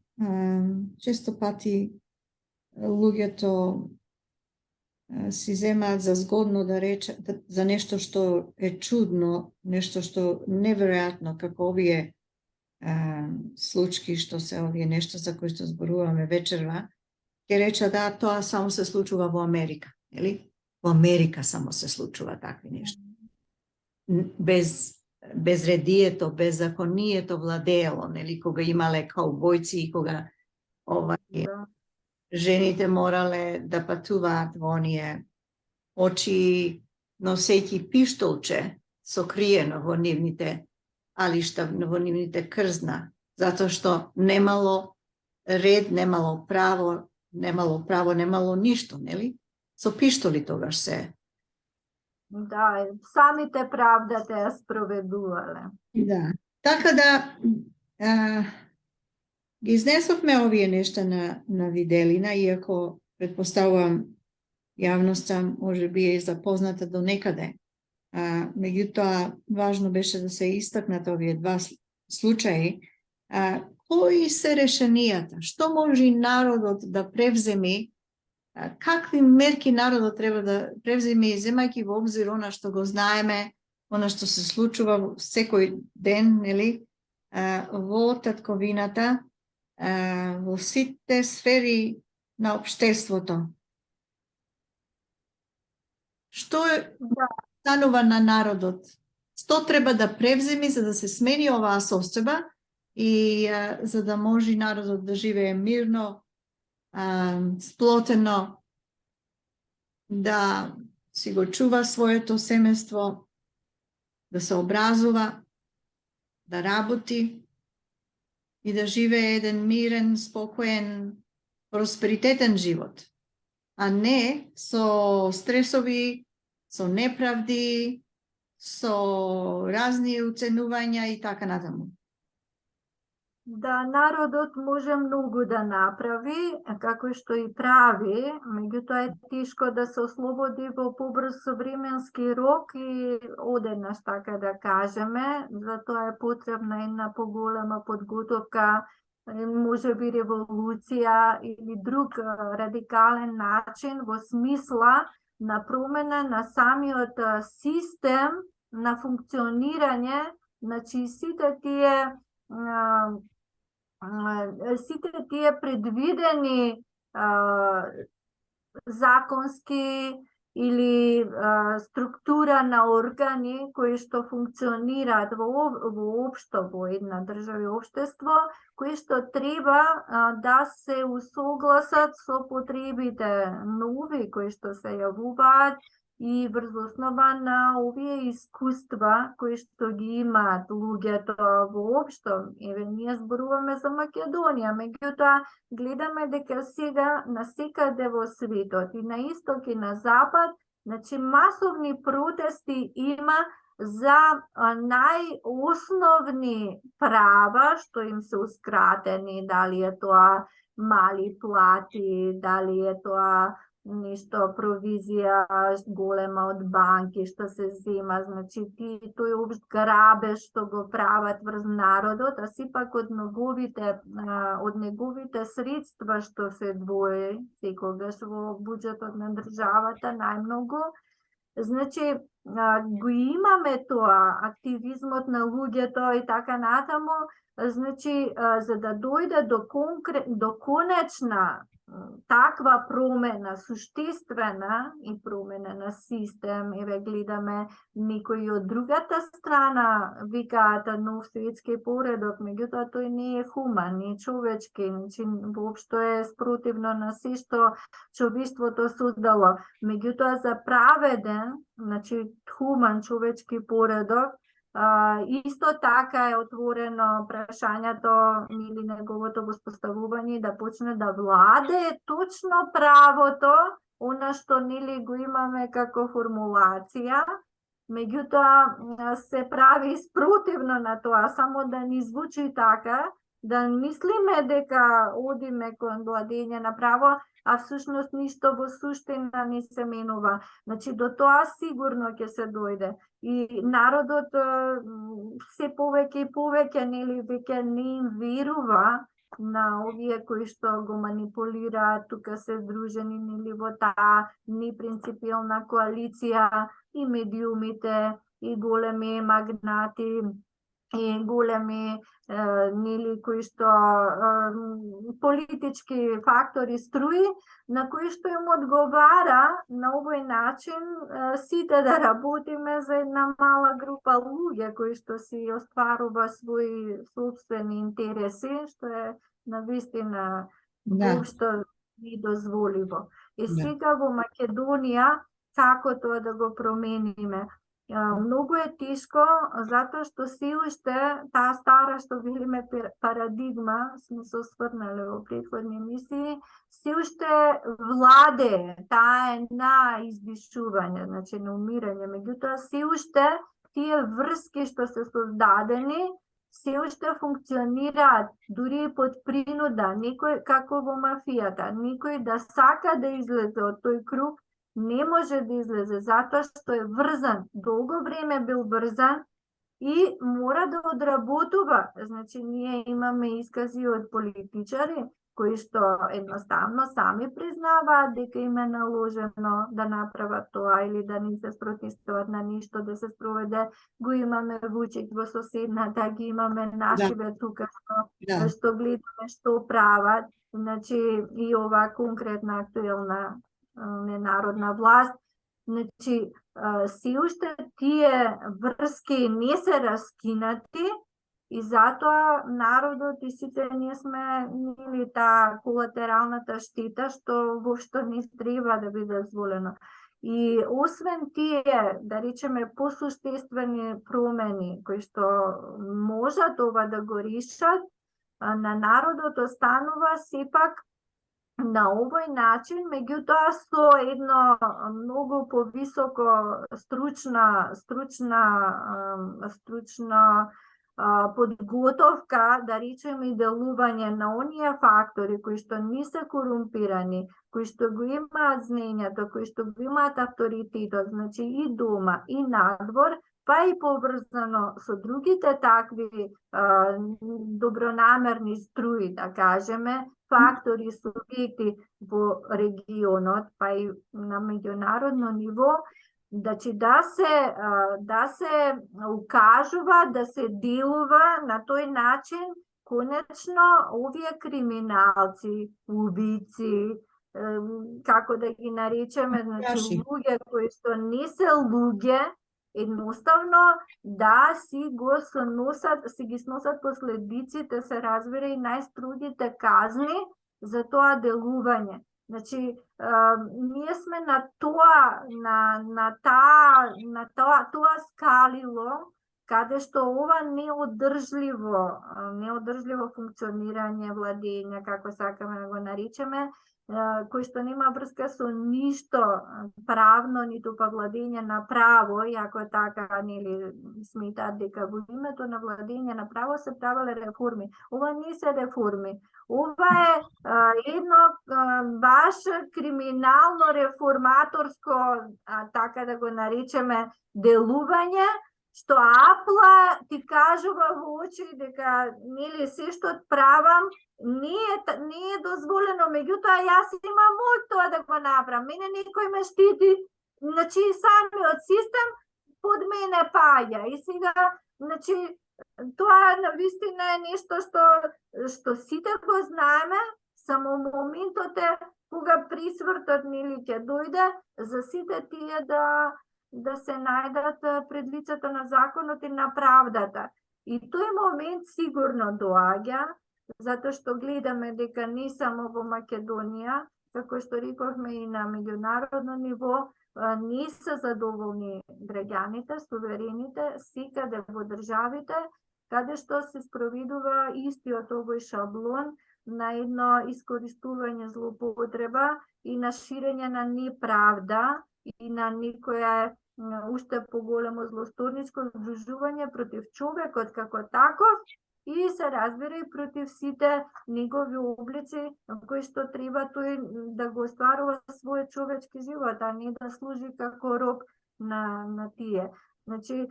често пати луѓето си земаат за згодно да речат за нешто што е чудно, нешто што неверојатно, како овие случаи што се овие нешто за кои што зборуваме вечерва, ќе реча да, тоа само се случува во Америка, нели? Во Америка само се случува такви нешта. Без редието, без законието владеело, нели, кога имале каубојци и кога жените морале да патуваат во оние очи носејќи пиштолче сокриено во нивните алишта, во нивните крзна, затоа што немало ред, немало право, ништо, нели? Со пиштоли тогаш се. Да, самите правдата ја спроведувале. Да. Така да ги изнесовме овие нешта на виделина, иако предпоставувам јавноста може би е запозната до некаде. Меѓутоа, важно беше да се истакнат овие два случаи. Кои се решенијата? Што може народот да превземи? Какви мерки народот треба да превземе, земајќи во обзир она што го знаеме, она што се случува секој ден, нели, во татковината, во сите сфери на општеството? Што станува на народот? Што треба да превземи за да се смени оваа состојба и за да може народот да живее мирно, сплотено, да си го чува своето семејство, да се образува, да работи и да живее еден мирен, спокоен, просперитетен живот. a ne so stresови, со неправди, со разни уценувања и така натаму. Да, народот може многу да направи, како што и прави, меѓутоа е тешко да се ослободи во побрз современски рок и одеднаш, така да кажеме, затоа е потребна една поголема подготовка, може би револуција или друг радикален начин во смисла на промена на самиот систем на функционирање, значи сите тие предвидени законски или структура на органи кои што функционираат во општо во една држава и општество, кои што треба да се усогласат со потребите нови кои што се јавуваат и врз основа на овие искуства кои што ги имаат луѓето воопшто. Еве, ние зборуваме за Македонија, меѓутоа гледаме дека сега насекаде во светот, и на исток и на запад, значи масовни протести има за најосновни права што им се ускратени, дали е тоа мали плати, дали е тоа нешто провизија голема од банки што се зема, значи тој општ грабеж што го прават врз народот, а сепак од неговите средства што се двои секогаш во буџетот на државата најмногу. Значи, го имаме тоа, активизмот на луѓето и така натаму, значи, за да дојде до конечна таква промена, суштествена и промена на систем, еве гледаме некои од другата страна викаат нов светски поредок, меѓутоа тој не е хуман, не е човечки, значи воопшто е спротивно на се што човештвото создало. Меѓутоа за праведен, значи хуман човечки поредок, исто така е отворено прашањето или неговото воспоставување да почне да владее точно правото, она што нели го имаме како формулација, меѓутоа се прави спротивно на тоа, само да ни звучи така, да мислиме дека одиме кон владење на право, а всушност ништо во суштина не се менува. Значи, до тоа сигурно ќе се дојде. И народот се повеќе и повеќе, нели, веќе не им верува на овие кои што го манипулираат, тука се здружени, нели, во таа непринципиелна коалиција, и медиумите, и големи магнати, и големи нели кои што политички фактори струи, на кои што им одговара на овој начин сите да работиме за една мала група луѓе кои што си остварува своји собствени интереси, што е навистина воопшто недозволиво. И сега во Македонија како тоа да го промениме? Многу е тешко, затоа што се уште таа стара што велиме парадигма, сме се осврнале во претходни емисии, се уште владее, таа е на издишување, значи на умирање, меѓутоа се уште тие врски што се создадени, се уште функционираат дури и под принуда, некој како во мафијата, некој да сака да излезе од тој круг, не може да излезе, затоа што е врзан, долго време бил врзан и мора да одработува. Значи, ние имаме искази од политичари кои што едноставно сами признаваат дека им е наложено да направат тоа или да не се спротивстават на ништо да се спроведе. Го имаме Вучик во соседната, ги имаме нашиве тука што гледаме што прават. Значи, и ова конкретна актуелна ненародна власт, значи се уште тие врски не се раскинати и затоа народот и сите ние сме нели таа колатералната штета што воопшто не треба да биде дозволено. И освен тие, да речеме, посуштествени промени кои што можат ова да го решат, на народот останува сепак на овој начин, меѓутоа со едно многу повисоко стручна подготовка, да речеме, и делување на оние фактори кои што не се корумпирани, кои што го имаат знаењето, кои што го имаат авторитетот, значи и дома, и надвор, па и поврзано со другите такви добронамерни струи, да кажеме, фактори, субјекти во регионот, па и на меѓународно ниво, значи да се укажува, да се делува на тој начин, конечно овие криминалци, убици, како да ги наречеме, значи луѓе кои што не се луѓе, едноставно да си ги сносат последиците, се разбира, и најстрогите казни за тоа делување. Значи, ние сме на тоа скалило, каде што ова неодржливо функционирање, владење, како сакаме да го наречеме, кој што нема врска со ништо правно, ниту па владење на право, иако така нели сметаат дека во името на владење на право се правеле реформи. Ова не се реформи. Ова е едно баш криминално реформаторско, така да го наречеме, делување, што апла ти кажува во очи дека нели се што правам не е дозволено, меѓутоа јас имам мој тоа да го направам. Мене некој ме штити, значи самиот систем под мене паѓа. И сега, значи, тоа навистина е нешто што сите го знаеме, само моментот е кога присвртот нели ќе дојде за сите тие да се најдат пред лицето на законот и на правдата. И тој момент сигурно доаѓа, затоа што гледаме дека не само во Македонија, како што рековме и на меѓународно ниво, не се задоволни граѓаните, суверените, секаде во државите, каде што се спроведува истиот овој шаблон на едно искористување, злоупотреба и на ширење на неправда и на некоја уште поголемо злосторничко здружување против човекот како таков и се разбира и против сите негови облици кои што треба тој да го остварува својот човечки живот, а не да служи како роб на тие. Значи,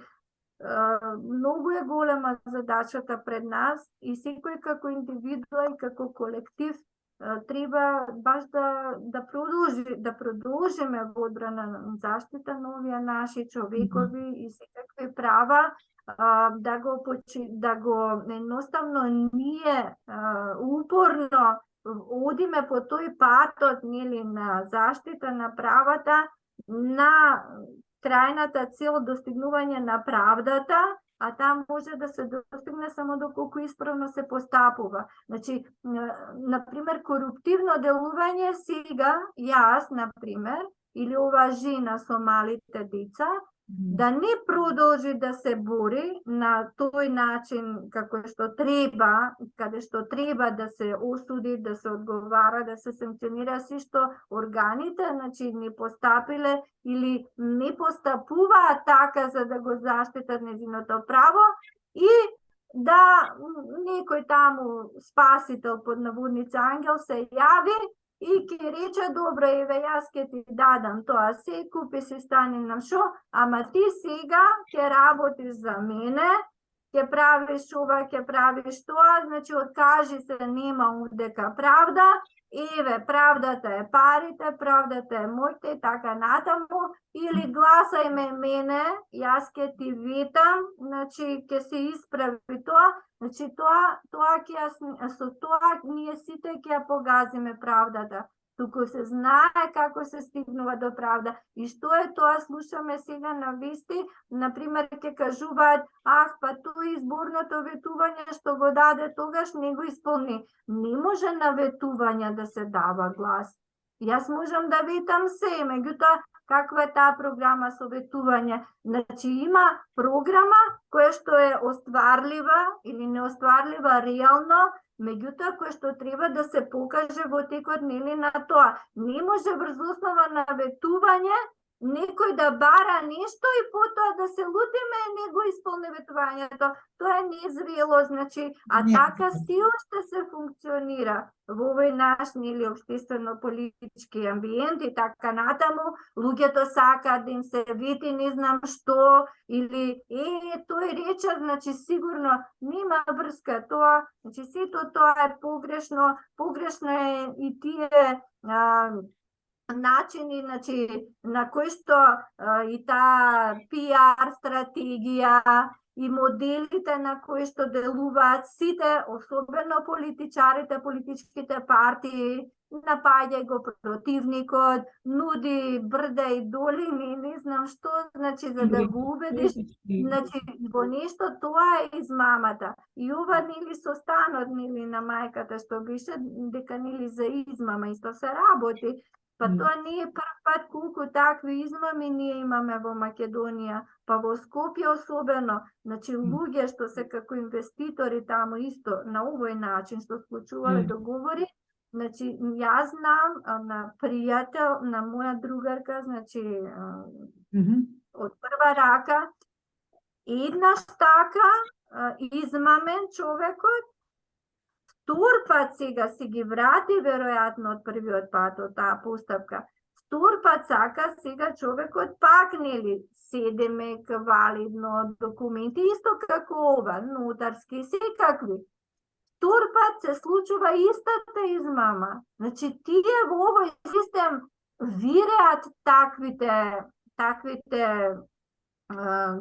многу е голема задачата пред нас и секој како индивидуа и како колектив треба баш да продолжиме во одбрана на заштита на овие наши човекови и секакви права, да го едноставно ние упорно одиме по тој патот нели на заштита на правата, на крајната цел достигнување на правдата, а таа може да се достигне само доколку исправно се постапува. Значи, например, коруптивно делување сега, јас, например, или оваа жена со малите деца, да не продолжи да се бори на тој начин како што треба, каде што треба да се осуди, да се одговара, да се санкционира се што органите, значи не постапиле или не постапуваат така за да го заштитат нејзиното право и да некој таму спасител под наводница ангел се јави и ќе рече, добро, еве, јас ќе ти дадам тоа се, купи си, стани на шо, ама ти сега ќе работиш за мене, ќе правиш ова, ќе правиш тоа, значи откажи се, нема удека правда, еве, правдата е парите, правдата е мојте и така натаму, или гласај ме мене, јас ќе ти ветам, значи ќе се исправи тоа, значи со тоа ние сите ќе ја погазиме правдата. Туку се знае како се стигнува до правда. И што е тоа, слушаме сега на вести, например, ќе кажуваат, па тој изборното ветување што го даде тогаш не го исполни. Не може на ветување да се дава глас. Јас можам да ветам се, меѓутоа каква е таа програма советување? Значи има програма која што е остварлива или неостварлива реално, меѓутоа која што треба да се покаже во текот нели на тоа. Не може врз основа на ветување некој да бара нешто и потоа да се лутиме и не го исполни ветувањето. Тоа е незрело, значи, а така си уште се функционира во овој наш или општествено-политички амбиент и така натаму. Луѓето сакаат да им се вети не знам што или тој рече, значи сигурно нема врска тоа, значи сето тоа е погрешно, погрешно е и тие начини, значи, на кои што и таа PR стратегија и моделите на кои што делуваат сите, особено политичарите, политичките партии, напаѓај го противникот, нуди брда и долини, не знам што, значи за да го убедиш, значи во нешто, тоа е измамата. И ова нели со станот нели на мајката што беше дека нели за измама исто се работи. Па тоа не е прв пат колку такви измами ние имаме во Македонија, па во Скопје особено. Значи луѓе што се како инвеститори таму исто на овој начин што склучувале договори. Значи јас знам на пријател, на моја другарка, значи од прва рака, еднаш така измамен човекот, втор пат сега си ги врати веројатно од првиот пат од таа постапка. Втор пат сака сега човекот пак нели седеме валидно документи исто како ова, нотарски секакви. Втор пат се случува истата измама. Значи тие во овој систем виреат таквите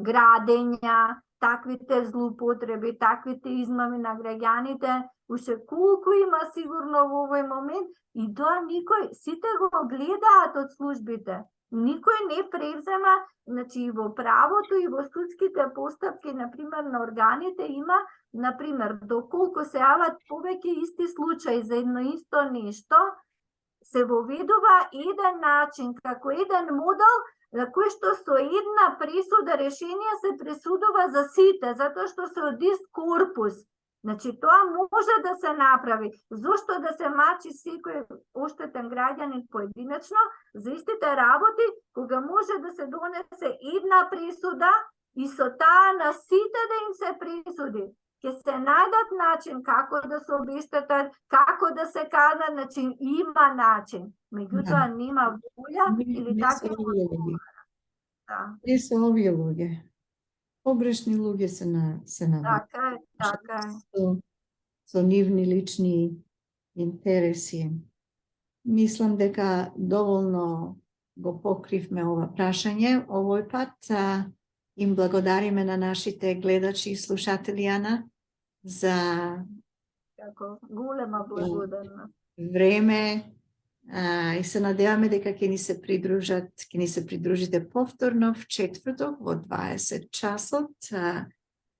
градења, таквите злоупотреби, таквите измами на граѓаните, уште колку има сигурно во овој момент и тоа никој, сите го гледаат од службите. Никој не превзема, значи и во правото и во судските постапки, например на органите има, например, доколку се јават повеќе исти случаи за едно исто нешто, се воведува еден начин, како еден модел на кој што со една пресуда решение се пресудува за сите, затоа што се од ист корпус. Значи, тоа може да се направи. Зошто да се мачи секој оштетен граѓанин поединечно за истите работи, кога може да се донесе една пресуда и со таа на сите да им се пресуди. Ке се најдат начин како да се обештетат, како да се каза, значи има начин. Меѓутоа нема волја или така. Не се овие луѓе. Погрешни луѓе се на Така е. Со нивни лични интереси. Мислам дека доволно го покривме ова прашање. Овој пат им благодариме на нашите гледачи и слушатели, Ана, за голема благодарност. Време и се надеваме дека ќе ни се придружите повторно в четврток во 20 часот,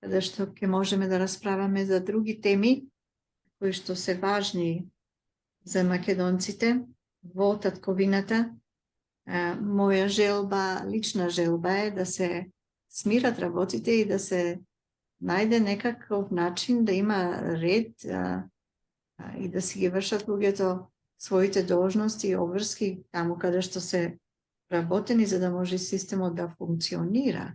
каде што ќе можеме да расправаме за други теми кои што се важни за македонците во татковината. Моја желба, лична желба е да се смират работите и да се најде некаков начин да има ред и да си ги вршат луѓето своите должности и обврски таму каде што се работени за да може системот да функционира.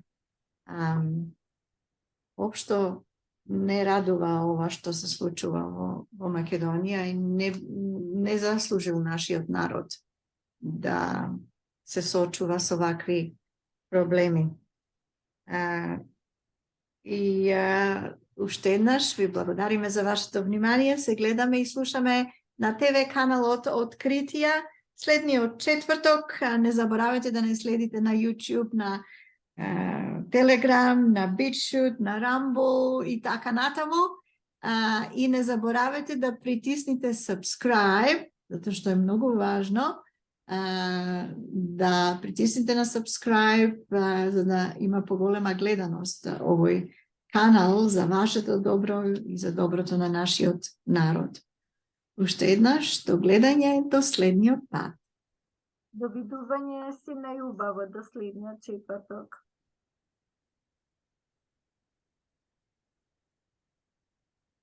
Општо не радува ова што се случува во Македонија и не заслужил нашиот народ да се соочува со вакви проблеми. Уште еднаш ви благодариме за вашето внимание. Се гледаме и слушаме на ТВ каналот Откритија следниот четврток. Не заборавајте да не следите на YouTube, на Telegram, на BitChute, на Rumble и така натаму. И не заборавајте да притиснете subscribe, затоа што е многу важно да притиснете на subscribe за да има поголема гледаност овој канал за вашето добро и за доброто на нашиот народ. Уште еднаш, до гледање до следниот пат. До видување си на љубаво до следниот четврток.